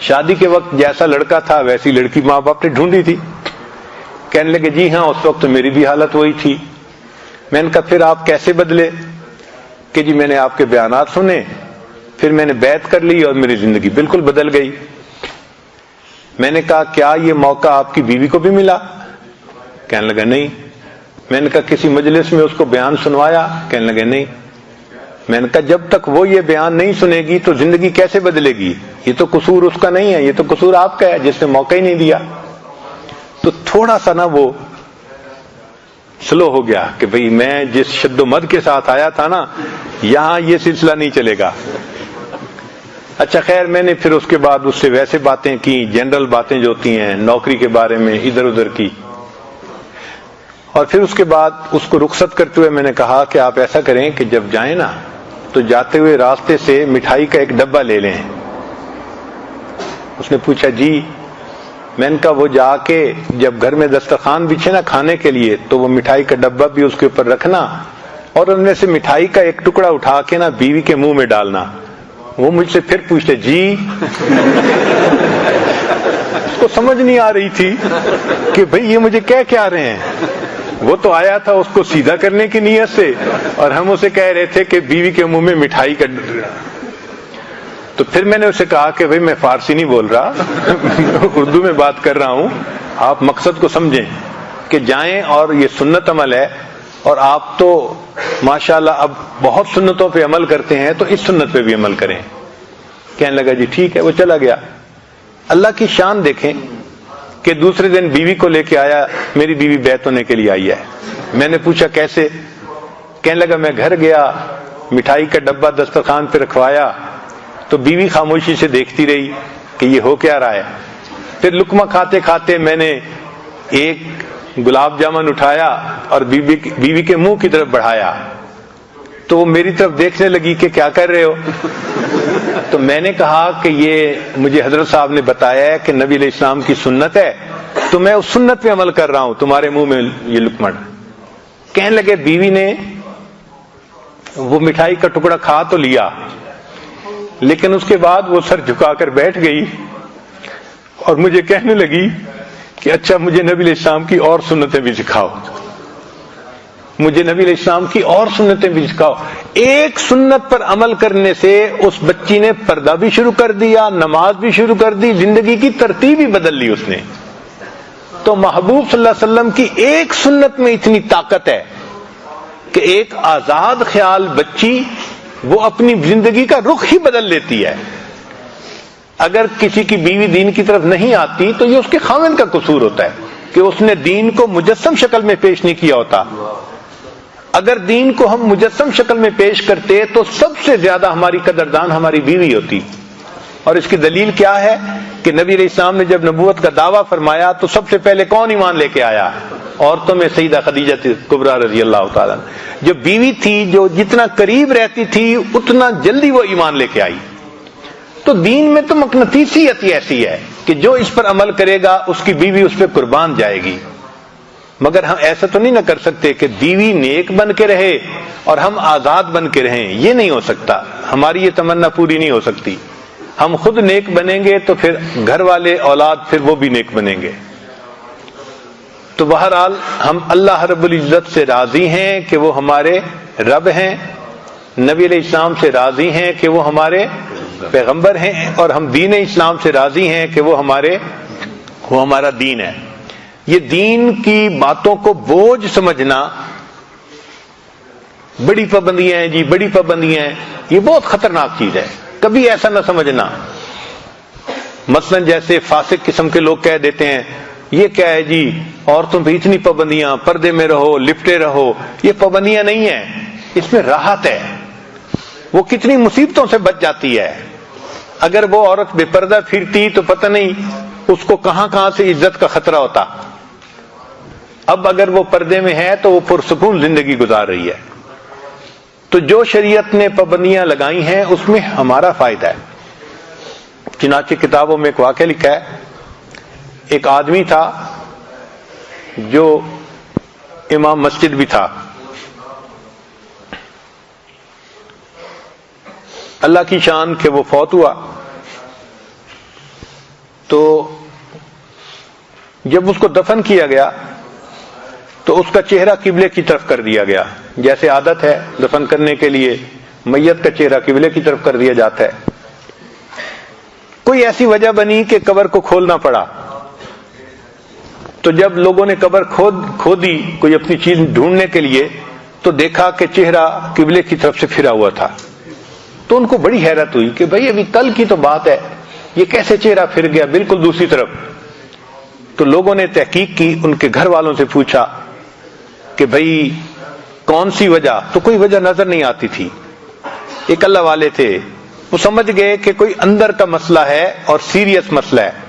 A: شادی کے وقت جیسا لڑکا تھا ویسی لڑکی ماں باپ نے ڈھونڈی تھی. کہنے لگے جی ہاں اس وقت تو میری بھی حالت وہی تھی. میں نے کہا پھر آپ کیسے بدلے؟ کہ جی میں نے آپ کے بیانات سنے، پھر میں نے بیعت کر لی اور میری زندگی بالکل بدل گئی. میں نے کہا کیا یہ موقع آپ کی بیوی کو بھی ملا؟ کہنے لگا نہیں. میں نے کہا کسی مجلس میں اس کو بیان سنوایا؟ کہنے لگے نہیں. میں نے کہا جب تک وہ یہ بیان نہیں سنے گی تو زندگی کیسے بدلے گی؟ یہ تو قصور اس کا نہیں ہے، یہ تو قصور آپ کا ہے جس نے موقع ہی نہیں دیا. تو تھوڑا سا نا وہ سلو ہو گیا کہ بھئی میں جس شد و مد کے ساتھ آیا تھا نا یہاں یہ سلسلہ نہیں چلے گا. اچھا خیر میں نے پھر اس کے بعد اس سے ویسے باتیں کی، جنرل باتیں جو ہوتی ہیں نوکری کے بارے میں ادھر ادھر کی. اور پھر اس کے بعد اس کو رخصت کرتے ہوئے میں نے کہا کہ آپ ایسا کریں کہ جب جائیں نا تو جاتے ہوئے راستے سے مٹھائی کا ایک ڈبہ لے لیں. اس نے پوچھا جی؟ میں نے کہا وہ جا کے جب گھر میں دسترخوان بچھے نا کھانے کے لیے تو وہ مٹھائی کا ڈبہ بھی اس کے اوپر رکھنا اور ان میں سے مٹھائی کا ایک ٹکڑا اٹھا کے نا بیوی کے منہ میں ڈالنا. وہ مجھ سے پھر پوچھتے جی؟ اس کو سمجھ نہیں آ رہی تھی کہ بھئی یہ مجھے کہہ کیا رہے ہیں. وہ تو آیا تھا اس کو سیدھا کرنے کی نیت سے اور ہم اسے کہہ رہے تھے کہ بیوی کے منہ میں مٹھائی کا. تو پھر میں نے اسے کہا کہ بھئی میں فارسی نہیں بول رہا اردو میں بات کر رہا ہوں، آپ مقصد کو سمجھیں کہ جائیں اور یہ سنت عمل ہے اور آپ تو ماشاءاللہ اب بہت سنتوں پہ عمل کرتے ہیں تو اس سنت پہ بھی عمل کریں. کہنے لگا جی ٹھیک ہے. وہ چلا گیا. اللہ کی شان دیکھیں کہ دوسرے دن بیوی کو لے کے آیا، میری بیوی بیعت ہونے کے لیے آئی ہے. میں نے پوچھا کیسے؟ کہنے لگا میں گھر گیا، مٹھائی کا ڈبہ دسترخوان پہ رکھوایا تو بیوی خاموشی سے دیکھتی رہی کہ یہ ہو کیا رہا ہے. پھر لقمہ کھاتے کھاتے میں نے ایک گلاب جامن اٹھایا اور بیوی کے منہ کی طرف بڑھایا تو وہ میری طرف دیکھنے لگی کہ کیا کر رہے ہو؟ تو میں نے کہا کہ یہ مجھے حضرت صاحب نے بتایا ہے کہ نبی علیہ السلام کی سنت ہے تو میں اس سنت پہ عمل کر رہا ہوں، تمہارے منہ میں یہ لقمہ. کہنے لگے بیوی نے وہ مٹھائی کا ٹکڑا کھا تو لیا لیکن اس کے بعد وہ سر جھکا کر بیٹھ گئی اور مجھے کہنے لگی کہ اچھا مجھے نبی علیہ السلام کی اور سنتیں بھی سکھاؤ، مجھے نبی علیہ السلام کی اور سنتیں بھی سکھاؤ۔ ایک سنت پر عمل کرنے سے اس بچی نے پردہ بھی شروع کر دیا، نماز بھی شروع کر دی، زندگی کی ترتیب ہی بدل لی اس نے۔ تو محبوب صلی اللہ علیہ وسلم کی ایک سنت میں اتنی طاقت ہے کہ ایک آزاد خیال بچی وہ اپنی زندگی کا رخ ہی بدل لیتی ہے۔ اگر کسی کی بیوی دین کی طرف نہیں آتی تو یہ اس کے خاوند کا قصور ہوتا ہے کہ اس نے دین کو مجسم شکل میں پیش نہیں کیا ہوتا۔ اگر دین کو ہم مجسم شکل میں پیش کرتے تو سب سے زیادہ ہماری قدردان ہماری بیوی ہوتی۔ اور اس کی دلیل کیا ہے کہ نبی علیہ السلام نے جب نبوت کا دعویٰ فرمایا تو سب سے پہلے کون ایمان لے کے آیا؟ عورتوں میں سیدہ خدیجہ کبریٰ رضی اللہ تعالیٰ، جو بیوی تھی، جو جتنا قریب رہتی تھی اتنا جلدی وہ ایمان لے کے آئی۔ تو دین میں تو مقناطیسیت ایسی ہے کہ جو اس پر عمل کرے گا اس کی بیوی اس پہ قربان جائے گی۔ مگر ہم ایسا تو نہیں نہ کر سکتے کہ بیوی نیک بن کے رہے اور ہم آزاد بن کے رہیں، یہ نہیں ہو سکتا، ہماری یہ تمنا پوری نہیں ہو سکتی۔ ہم خود نیک بنیں گے تو پھر گھر والے اولاد پھر وہ بھی نیک بنیں گے۔ تو بہرحال ہم اللہ رب العزت سے راضی ہیں کہ وہ ہمارے رب ہیں، نبی علیہ السلام سے راضی ہیں کہ وہ ہمارے پیغمبر ہیں، اور ہم دین اسلام سے راضی ہیں کہ وہ ہمارا دین ہے۔ یہ دین کی باتوں کو بوجھ سمجھنا، بڑی پابندیاں ہیں جی، بڑی پابندیاں ہیں، یہ بہت خطرناک چیز ہے، کبھی ایسا نہ سمجھنا۔ مثلا جیسے فاسق قسم کے لوگ کہہ دیتے ہیں یہ کیا ہے جی، عورتوں پہ اتنی پابندیاں، پردے میں رہو، لپٹے رہو، یہ پابندیاں نہیں ہیں، اس میں راحت ہے، وہ کتنی مصیبتوں سے بچ جاتی ہے۔ اگر وہ عورت بے پردہ پھرتی تو پتہ نہیں اس کو کہاں کہاں سے عزت کا خطرہ ہوتا۔ اب اگر وہ پردے میں ہے تو وہ پرسکون زندگی گزار رہی ہے۔ تو جو شریعت نے پابندیاں لگائی ہیں اس میں ہمارا فائدہ ہے۔ چنانچہ کتابوں میں ایک واقعہ لکھا ہے، ایک آدمی تھا جو امام مسجد بھی تھا، اللہ کی شان کہ وہ فوت ہوا۔ تو جب اس کو دفن کیا گیا تو اس کا چہرہ قبلے کی طرف کر دیا گیا، جیسے عادت ہے دفن کرنے کے لیے میت کا چہرہ قبلے کی طرف کر دیا جاتا ہے۔ کوئی ایسی وجہ بنی کہ قبر کو کھولنا پڑا، تو جب لوگوں نے قبر کھودی کوئی اپنی چیز ڈھونڈنے کے لیے تو دیکھا کہ چہرہ قبلے کی طرف سے پھرا ہوا تھا۔ تو ان کو بڑی حیرت ہوئی کہ بھئی ابھی کل کی تو بات ہے، یہ کیسے چہرہ پھر گیا بالکل دوسری طرف۔ تو لوگوں نے تحقیق کی، ان کے گھر والوں سے پوچھا کہ بھئی کون سی وجہ، تو کوئی وجہ نظر نہیں آتی تھی۔ ایک اللہ والے تھے، وہ سمجھ گئے کہ کوئی اندر کا مسئلہ ہے اور سیریس مسئلہ ہے۔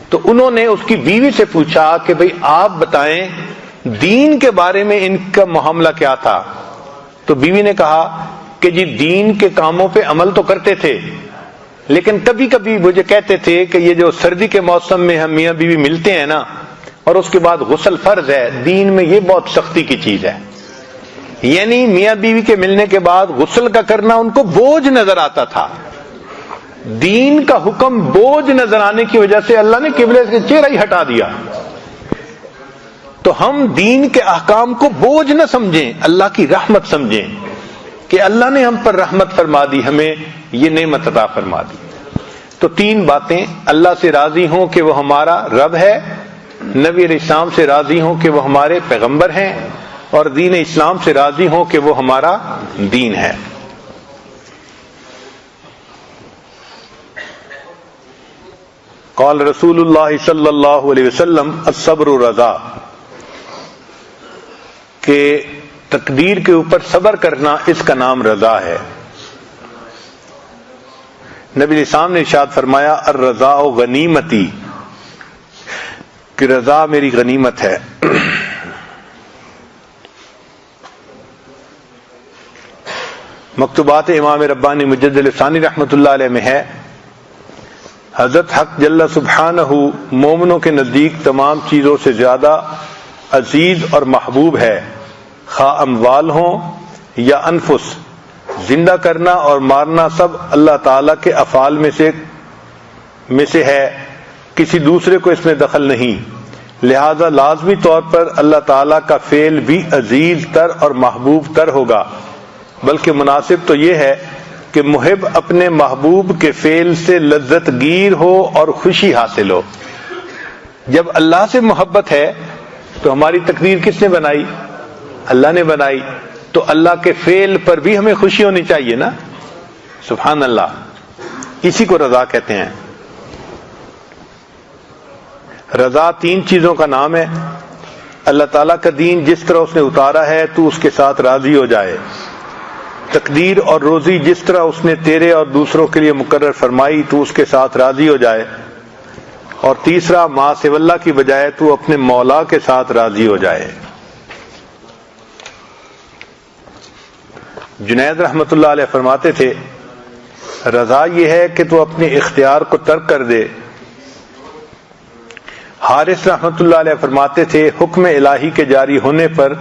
A: تو انہوں نے اس کی بیوی سے پوچھا کہ بھئی آپ بتائیں دین کے بارے میں ان کا معاملہ کیا تھا؟ تو بیوی نے کہا کہ جی دین کے کاموں پہ عمل تو کرتے تھے، لیکن کبھی کبھی مجھے کہتے تھے کہ یہ جو سردی کے موسم میں ہم میاں بیوی ملتے ہیں نا، اور اس کے بعد غسل فرض ہے، دین میں یہ بہت سختی کی چیز ہے، یعنی میاں بیوی کے ملنے کے بعد غسل کا کرنا ان کو بوجھ نظر آتا تھا۔ دین کا حکم بوجھ نظر آنے کی وجہ سے اللہ نے قبلے سے چہرہ ہی ہٹا دیا۔ تو ہم دین کے احکام کو بوجھ نہ سمجھیں، اللہ کی رحمت سمجھیں کہ اللہ نے ہم پر رحمت فرما دی، ہمیں یہ نعمت عطا فرما دی۔ تو تین باتیں، اللہ سے راضی ہوں کہ وہ ہمارا رب ہے، نبی علیہ السلام سے راضی ہوں کہ وہ ہمارے پیغمبر ہیں، اور دین اسلام سے راضی ہوں کہ وہ ہمارا دین ہے۔ قال رسول اللہ صلی اللہ علیہ وسلم الصبر رضا، کہ تقدیر کے اوپر صبر کرنا اس کا نام رضا ہے۔ نبی علیہ السلام نے ارشاد فرمایا الرضا غنیمتی، کہ رضا میری غنیمت ہے۔ مکتوبات امام ربانی مجدد ثانی رحمۃ اللہ علیہ میں ہے، حضرت حق جل سبحانہ مومنوں کے نزدیک تمام چیزوں سے زیادہ عزیز اور محبوب ہے، خواہ اموال ہوں یا انفس، زندہ کرنا اور مارنا سب اللہ تعالی کے افعال میں سے ہے، کسی دوسرے کو اس میں دخل نہیں، لہذا لازمی طور پر اللہ تعالیٰ کا فعل بھی عزیز تر اور محبوب تر ہوگا، بلکہ مناسب تو یہ ہے کہ محب اپنے محبوب کے فعل سے لذت گیر ہو اور خوشی حاصل ہو۔ جب اللہ سے محبت ہے تو ہماری تقدیر کس نے بنائی؟ اللہ نے بنائی، تو اللہ کے فعل پر بھی ہمیں خوشی ہونی چاہیے نا۔ سبحان اللہ، اسی کو رضا کہتے ہیں۔ رضا 3 چیزوں کا نام ہے۔ اللہ تعالیٰ کا دین جس طرح اس نے اتارا ہے تو اس کے ساتھ راضی ہو جائے، تقدیر اور روزی جس طرح اس نے تیرے اور دوسروں کے لیے مقرر فرمائی تو اس کے ساتھ راضی ہو جائے، اور تیسرا ما سوی اللہ کی بجائے تو اپنے مولا کے ساتھ راضی ہو جائے۔ جنید رحمت اللہ علیہ فرماتے تھے رضا یہ ہے کہ تو اپنے اختیار کو ترک کر دے۔ حارث رحمت اللہ علیہ فرماتے تھے حکم الہی کے جاری ہونے پر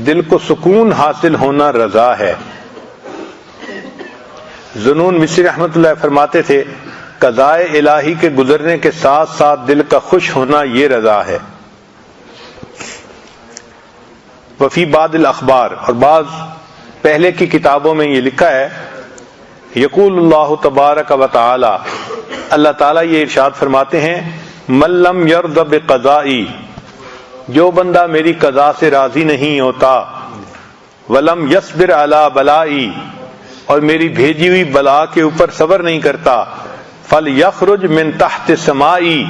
A: دل کو سکون حاصل ہونا رضا ہے۔ ذنون مصری رحمت اللہ فرماتے تھے قضاء الہی کے گزرنے کے ساتھ ساتھ دل کا خوش ہونا یہ رضا ہے۔ وفی بعض الاخبار، اور بعض پہلے کی کتابوں میں یہ لکھا ہے، یقول اللہ تبارک و تعالی، اللہ تعالیٰ یہ ارشاد فرماتے ہیں من لم یرض بقضائی، جو بندہ میری قضا سے راضی نہیں ہوتا، ولم یصبر علی بلائی، اور میری بھیجی ہوئی بلا کے اوپر صبر نہیں کرتا، فلیخرج من تحت سمائی،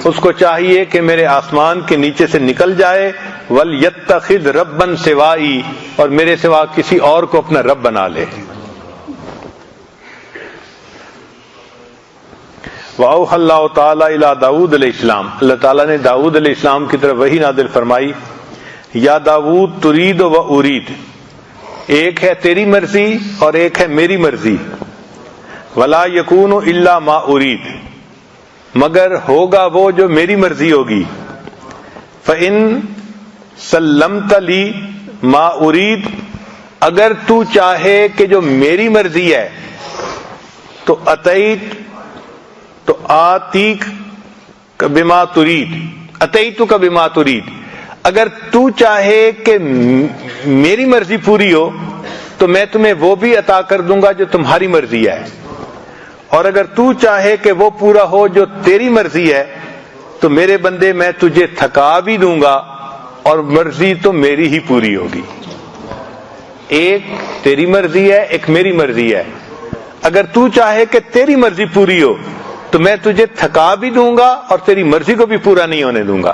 A: اس کو چاہیے کہ میرے آسمان کے نیچے سے نکل جائے، ولیتخذ ربا سوائی، اور میرے سوا کسی اور کو اپنا رب بنا لے۔ وَأَوْحَى اللَّهُ تَعَالَى إِلَى داؤد علیہ السلام، اللہ تعالیٰ نے داؤد علیہ السلام کی طرف وحی نازل فرمائی، یا داؤد ترید و ارید، ایک ہے تیری مرضی اور ایک ہے میری مرضی، ولا یکون الا ما ارید، مگر ہوگا وہ جو میری مرضی ہوگی، فإن سلمت لی ما ارید، اگر تو چاہے کہ جو میری مرضی ہے تو اتیت، تو آتیک بما ترید، اتیتک بما ترید، اگر تو چاہے کہ میری مرضی پوری ہو تو میں تمہیں وہ بھی عطا کر دوں گا جو تمہاری مرضی ہے، اور اگر تو چاہے کہ وہ پورا ہو جو تیری مرضی ہے تو میرے بندے میں تجھے تھکا بھی دوں گا، اور مرضی تو میری ہی پوری ہوگی۔ ایک تیری مرضی ہے، ایک میری مرضی ہے، اگر تو چاہے کہ تیری مرضی پوری ہو تو میں تجھے تھکا بھی دوں گا اور تیری مرضی کو بھی پورا نہیں ہونے دوں گا،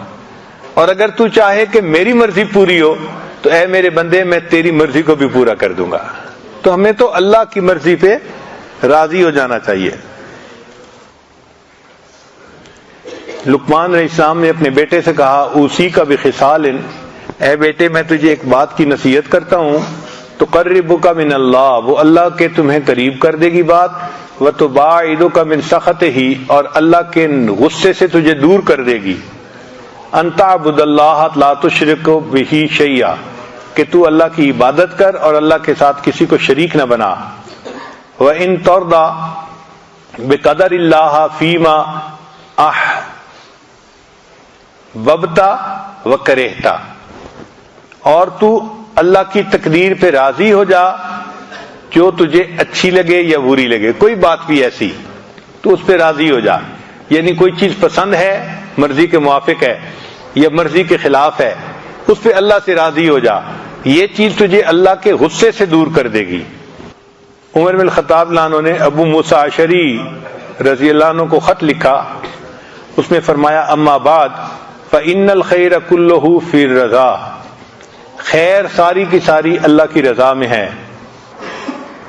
A: اور اگر تو چاہے کہ میری مرضی پوری ہو تو اے میرے بندے میں تیری مرضی کو بھی پورا کر دوں گا۔ تو ہمیں تو اللہ کی مرضی پہ راضی ہو جانا چاہیے۔ لقمان علیہ السلام نے اپنے بیٹے سے کہا اوصی کا بخصال، اے بیٹے میں تجھے ایک بات کی نصیحت کرتا ہوں، تقربک من اللہ، وہ اللہ کے تمہیں قریب کر دے گی بات، وتباعدک من سخطہ، اور اللہ کے غصے سے تجھے دور کر دے گی، ان تعبد اللہ لا تشرک بہ شیئا، کہ تو اللہ کی عبادت کر اور اللہ کے ساتھ کسی کو شریک نہ بنا، وَإِن تَرْضَى بِقَدَرِ اللَّهِ فِيمَا أَحْبَبْتَ وَكَرِهْتَ، اور تو اللہ کی تقدیر پہ راضی ہو جا جو تجھے اچھی لگے یا بری لگے، کوئی بات بھی ایسی تو اس پہ راضی ہو جا، یعنی کوئی چیز پسند ہے، مرضی کے موافق ہے یا مرضی کے خلاف ہے، اس پہ اللہ سے راضی ہو جا، یہ چیز تجھے اللہ کے غصے سے دور کر دے گی۔ عمر بن الخطاب رضی اللہ عنہ نے ابو موسیٰ اشعری رضی اللہ عنہ کو خط لکھا، اس میں فرمایا اما بعد فإن الخیر کلہ فی الرضا، خیر ساری کی ساری اللہ کی رضا میں ہے،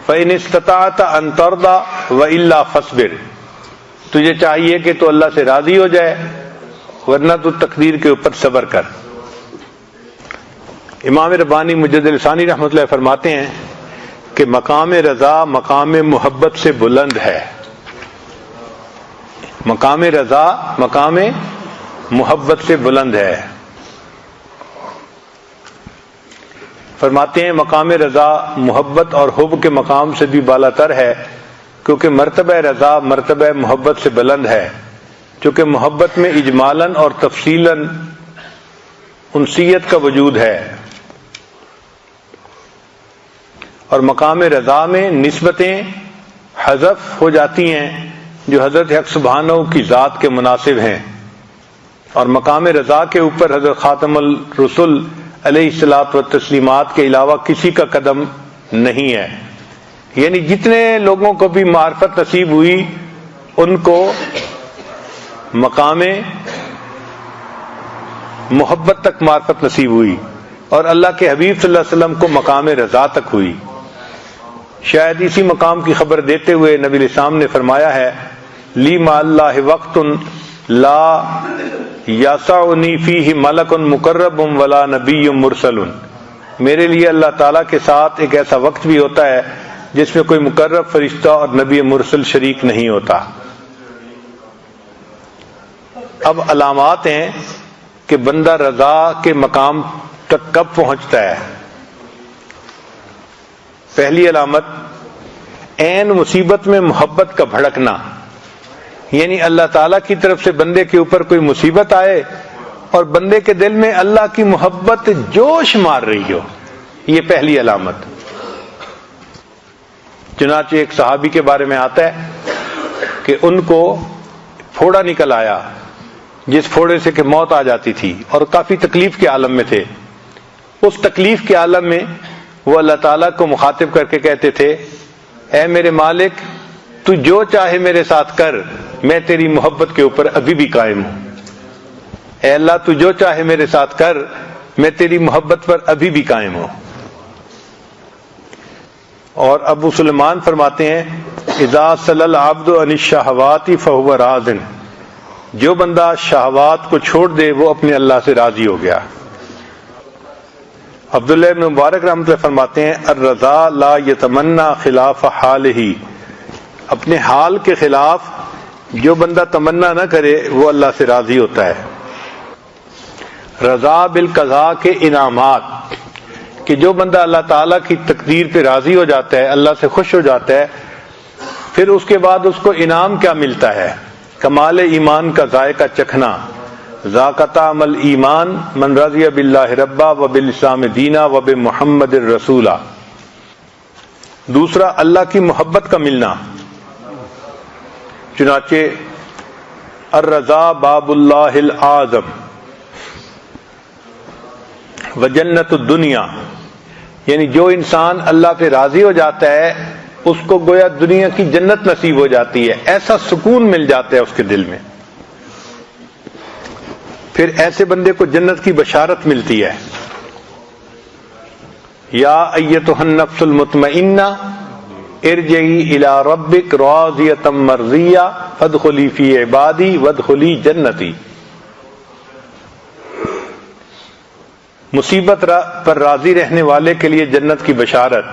A: فإن استطعت ان ترضى وإلا فاصبر، تجھے چاہیے کہ تو اللہ سے راضی ہو جائے ورنہ تو تقدیر کے اوپر صبر کر۔ امام ربانی مجدد لسانی رحمۃ اللہ فرماتے ہیں کہ مقام رضا مقام محبت سے بلند ہے، مقام رضا مقام محبت سے بلند ہے۔ فرماتے ہیں مقام رضا محبت اور حب کے مقام سے بھی بالا تر ہے، کیونکہ مرتبہ رضا مرتبہ محبت سے بلند ہے، چونکہ محبت میں اجمالاً اور تفصیلاً انسیت کا وجود ہے، اور مقام رضا میں نسبتیں حذف ہو جاتی ہیں جو حضرت حق سبحانہ کی ذات کے مناسب ہیں، اور مقام رضا کے اوپر حضرت خاتم الرسل علیہ الصلوۃ والتسلیمات کے علاوہ کسی کا قدم نہیں ہے۔ یعنی جتنے لوگوں کو بھی معرفت نصیب ہوئی ان کو مقام محبت تک معرفت نصیب ہوئی، اور اللہ کے حبیب صلی اللہ علیہ وسلم کو مقام رضا تک ہوئی۔ شاید اسی مقام کی خبر دیتے ہوئے نبی علیہ السلام نے فرمایا ہے، لی مع اللہ وقت لا یسعنی فیہ ملک مقرب ولا نبی مرسل، میرے لیے اللہ تعالیٰ کے ساتھ ایک ایسا وقت بھی ہوتا ہے جس میں کوئی مقرب فرشتہ اور نبی مرسل شریک نہیں ہوتا۔ اب علامات ہیں کہ بندہ رضا کے مقام تک کب پہنچتا ہے۔ پہلی علامت عین مصیبت میں محبت کا بھڑکنا، یعنی اللہ تعالیٰ کی طرف سے بندے کے اوپر کوئی مصیبت آئے اور بندے کے دل میں اللہ کی محبت جوش مار رہی ہو، یہ پہلی علامت۔ چنانچہ ایک صحابی کے بارے میں آتا ہے کہ ان کو پھوڑا نکل آیا، جس پھوڑے سے کہ موت آ جاتی تھی، اور کافی تکلیف کے عالم میں تھے۔ اس تکلیف کے عالم میں وہ اللہ تعالیٰ کو مخاطب کر کے کہتے تھے، اے میرے مالک، تو جو چاہے میرے ساتھ کر، میں تیری محبت کے اوپر ابھی بھی قائم ہوں۔ اے اللہ، تو جو چاہے میرے ساتھ کر، میں تیری محبت پر ابھی بھی قائم ہوں۔ اور ابو سلیمان فرماتے ہیں، اذا صلی العبد عن الشہوات فہو راض، جو بندہ شہوات کو چھوڑ دے وہ اپنے اللہ سے راضی ہو گیا۔ عبداللہ ابن مبارک رحمۃ اللہ فرماتے ہیں، الرضا لا یتمنا خلاف حالہ، اپنے حال کے خلاف جو بندہ تمنا نہ کرے وہ اللہ سے راضی ہوتا ہے۔ رضا بالقضاء کے انعامات، کہ جو بندہ اللہ تعالیٰ کی تقدیر پہ راضی ہو جاتا ہے، اللہ سے خوش ہو جاتا ہے، پھر اس کے بعد اس کو انعام کیا ملتا ہے؟ کمال ایمان کا ذائقہ چکھنا، ذاق طعم الایمان من رضی باللہ ربا وبالاسلام دینا وبمحمد الرسولہ۔ دوسرا، اللہ کی محبت کا ملنا، چنانچہ الرضا باب اللہ الاعظم وجنت الدنیا، یعنی جو انسان اللہ پہ راضی ہو جاتا ہے اس کو گویا دنیا کی جنت نصیب ہو جاتی ہے، ایسا سکون مل جاتا ہے اس کے دل میں، پھر ایسے بندے کو جنت کی بشارت ملتی ہے، یا ایتھا النفس المطمئنہ ارجعی الی ربک راضیۃ مرضیہ فادخلی فی عبادی وادخلی جنتی۔ مصیبت پر راضی رہنے والے کے لیے جنت کی بشارت۔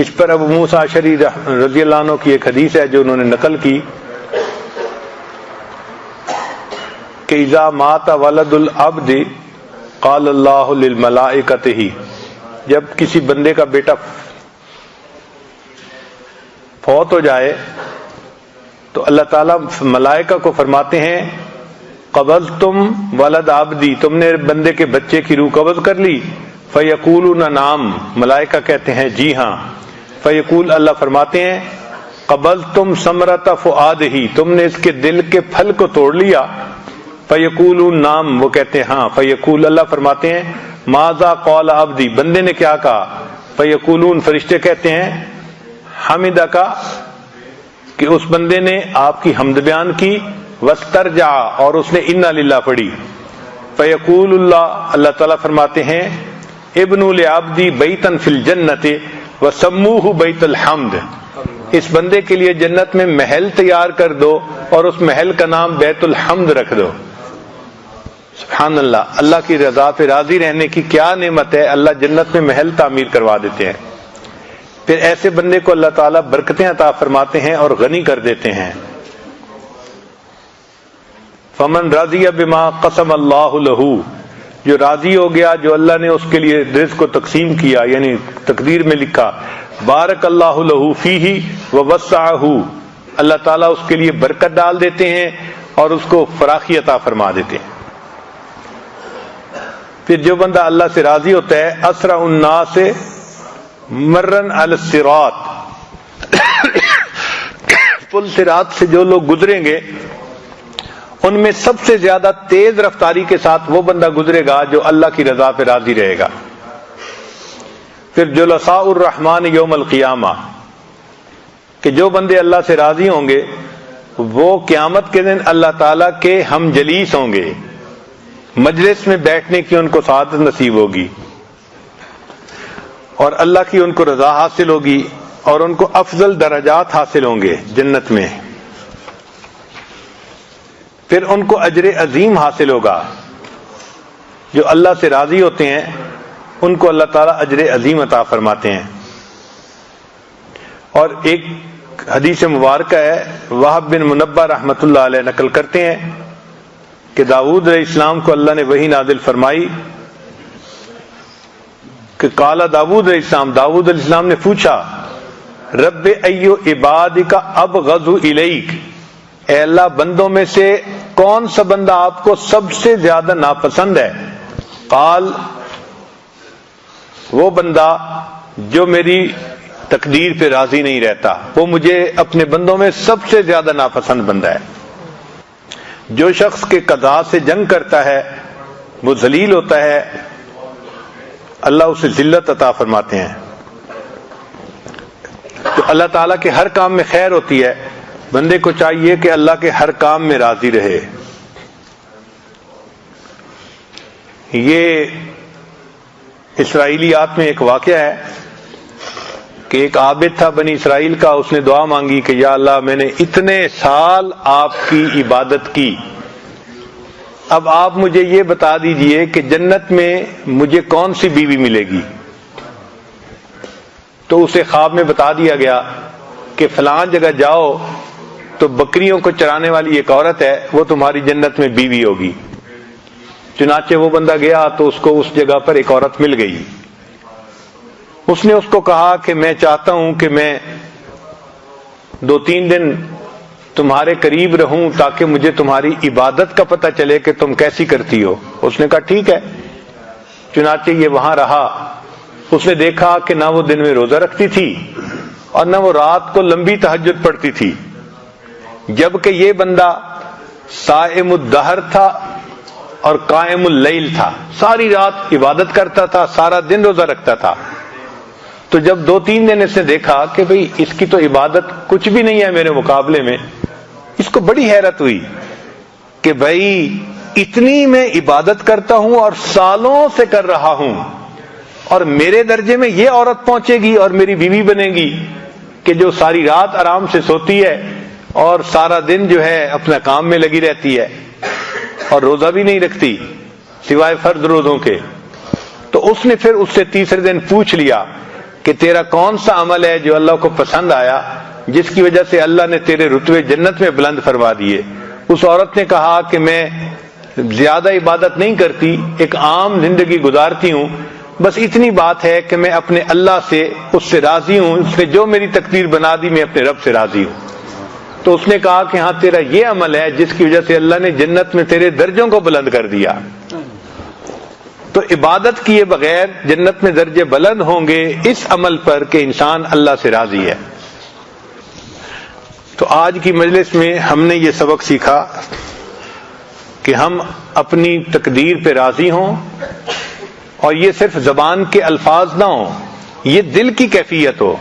A: اس پر ابو موسیٰ اشعری رضی اللہ عنہ کی ایک حدیث ہے جو انہوں نے نقل کی کہ اذا مات ولد العبد قال اللہ للملائکۃ، جب کسی بندے کا بیٹا فوت ہو جائے تو اللہ تعالیٰ ملائکہ کو فرماتے ہیں، قبضتم ولد عبدی، تم نے بندے کے بچے کی روح قبض کر لی؟ فیقولون نعم، ملائکہ کہتے ہیں جی ہاں۔ فیقول، اللہ فرماتے ہیں، قبضتم ثمرۃ فؤادہ، تم نے اس کے دل کے پھل کو توڑ لیا؟ فیقولون نعم، وہ کہتے ہیں ہاں۔ فیقول، اللہ فرماتے ہیں، ماذا قال عبدی، بندے نے کیا کہا؟ فیقولون، فرشتے کہتے ہیں، حمدک، کہ اس بندے نے آپ کی حمد بیان کی، واسترجع، اور اس نے انا للہ پڑھی۔ فیقول اللہ، اللہ تعالیٰ فرماتے ہیں، ابنوا لعبدی بیتا فی الجنۃ وسموہ بیت الحمد، اس بندے کے لیے جنت میں محل تیار کر دو اور اس محل کا نام بیت الحمد رکھ دو۔ سبحان اللہ، اللہ کی رضا پہ راضی رہنے کی کیا نعمت ہے، اللہ جنت میں محل تعمیر کروا دیتے ہیں۔ پھر ایسے بندے کو اللہ تعالیٰ برکتیں عطا فرماتے ہیں اور غنی کر دیتے ہیں۔ فمن رضی بما قسم اللہ لہ، جو راضی ہو گیا جو اللہ نے اس کے لیے رزق کو تقسیم کیا، یعنی تقدیر میں لکھا، بارک اللہ لہ فیہ ووسعہ، اللہ تعالیٰ اس کے لیے برکت ڈال دیتے ہیں اور اس کو فراخی عطا فرما دیتے ہیں۔ پھر جو بندہ اللہ سے راضی ہوتا ہے، اسرع الناس مرن علی الصراط، پل صراط سے جو لوگ گزریں گے ان میں سب سے زیادہ تیز رفتاری کے ساتھ وہ بندہ گزرے گا جو اللہ کی رضا پہ راضی رہے گا۔ پھر جلساء الرحمن یوم القیامہ، کہ جو بندے اللہ سے راضی ہوں گے وہ قیامت کے دن اللہ تعالیٰ کے ہم جلیس ہوں گے، مجلس میں بیٹھنے کی ان کو سعادت نصیب ہوگی اور اللہ کی ان کو رضا حاصل ہوگی اور ان کو افضل درجات حاصل ہوں گے جنت میں۔ پھر ان کو اجر عظیم حاصل ہوگا، جو اللہ سے راضی ہوتے ہیں ان کو اللہ تعالیٰ اجر عظیم عطا فرماتے ہیں۔ اور ایک حدیث مبارکہ ہے، وہب بن منبہ رحمۃ اللہ علیہ نقل کرتے ہیں کہ داؤد علیہ السلام کو اللہ نے وحی نازل فرمائی کہ قال داؤد علیہ السلام، داؤد علیہ السلام نے پوچھا، رب ایو عبادک ابغض الیک، اے اللہ بندوں میں سے کون سا بندہ آپ کو سب سے زیادہ ناپسند ہے؟ قال، وہ بندہ جو میری تقدیر پہ راضی نہیں رہتا، وہ مجھے اپنے بندوں میں سب سے زیادہ ناپسند بندہ ہے۔ جو شخص کے قضاء سے جنگ کرتا ہے وہ ذلیل ہوتا ہے، اللہ اسے ذلت عطا فرماتے ہیں۔ تو اللہ تعالیٰ کے ہر کام میں خیر ہوتی ہے، بندے کو چاہیے کہ اللہ کے ہر کام میں راضی رہے۔ یہ اسرائیلیات میں ایک واقعہ ہے کہ ایک عابد تھا بنی اسرائیل کا، اس نے دعا مانگی کہ یا اللہ میں نے اتنے سال آپ کی عبادت کی، اب آپ مجھے یہ بتا دیجئے کہ جنت میں مجھے کون سی بیوی ملے گی۔ تو اسے خواب میں بتا دیا گیا کہ فلاں جگہ جاؤ تو بکریوں کو چرانے والی ایک عورت ہے، وہ تمہاری جنت میں بیوی ہوگی۔ چنانچہ وہ بندہ گیا تو اس کو اس جگہ پر ایک عورت مل گئی۔ اس نے اس کو کہا کہ میں چاہتا ہوں کہ میں 2-3 دن تمہارے قریب رہوں تاکہ مجھے تمہاری عبادت کا پتہ چلے کہ تم کیسی کرتی ہو۔ اس نے کہا ٹھیک ہے۔ چنانچہ یہ وہاں رہا۔ اس نے دیکھا کہ نہ وہ دن میں روزہ رکھتی تھی اور نہ وہ رات کو لمبی تہجد پڑھتی تھی، جبکہ یہ بندہ صائم الدہر تھا اور قائم اللیل تھا، ساری رات عبادت کرتا تھا، سارا دن روزہ رکھتا تھا۔ تو جب 2-3 دن اس نے دیکھا کہ بھئی اس کی تو عبادت کچھ بھی نہیں ہے میرے مقابلے میں، اس کو بڑی حیرت ہوئی کہ بھئی اتنی میں عبادت کرتا ہوں اور سالوں سے کر رہا ہوں، اور میرے درجے میں یہ عورت پہنچے گی اور میری بیوی بنے گی کہ جو ساری رات آرام سے سوتی ہے اور سارا دن جو ہے اپنا کام میں لگی رہتی ہے اور روزہ بھی نہیں رکھتی سوائے فرض روزوں کے۔ تو اس نے پھر اس سے تیسرے دن پوچھ لیا کہ تیرا کون سا عمل ہے جو اللہ کو پسند آیا، جس کی وجہ سے اللہ نے تیرے رتبے جنت میں بلند فرما دیے؟ اس عورت نے کہا کہ میں زیادہ عبادت نہیں کرتی، ایک عام زندگی گزارتی ہوں، بس اتنی بات ہے کہ میں اپنے اللہ سے اس سے راضی ہوں، اس نے جو میری تقدیر بنا دی میں اپنے رب سے راضی ہوں۔ تو اس نے کہا کہ ہاں تیرا یہ عمل ہے جس کی وجہ سے اللہ نے جنت میں تیرے درجوں کو بلند کر دیا۔ تو عبادت کیے بغیر جنت میں درجے بلند ہوں گے اس عمل پر کہ انسان اللہ سے راضی ہے۔ تو آج کی مجلس میں ہم نے یہ سبق سیکھا کہ ہم اپنی تقدیر پہ راضی ہوں، اور یہ صرف زبان کے الفاظ نہ ہوں، یہ دل کی کیفیت ہو،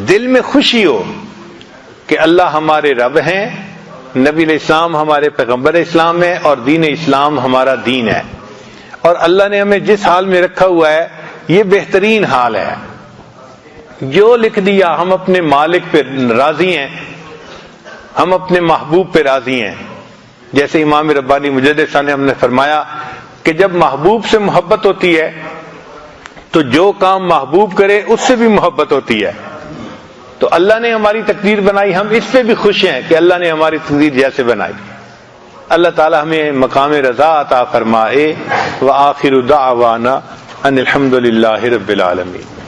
A: دل میں خوشی ہو کہ اللہ ہمارے رب ہیں، نبی علیہ السلام ہمارے پیغمبر اسلام ہیں اور دین اسلام ہمارا دین ہے، اور اللہ نے ہمیں جس حال میں رکھا ہوا ہے یہ بہترین حال ہے۔ جو لکھ دیا ہم اپنے مالک پہ راضی ہیں، ہم اپنے محبوب پہ راضی ہیں۔ جیسے امام ربانی مجدد صاحب نے ہم نے فرمایا کہ جب محبوب سے محبت ہوتی ہے تو جو کام محبوب کرے اس سے بھی محبت ہوتی ہے۔ تو اللہ نے ہماری تقدیر بنائی، ہم اس پہ بھی خوش ہیں کہ اللہ نے ہماری تقدیر جیسے بنائی۔ اللہ تعالی ہمیں مقام رضا عطا فرمائے۔ وآخر دعوانا ان الحمد للہ رب العالمین۔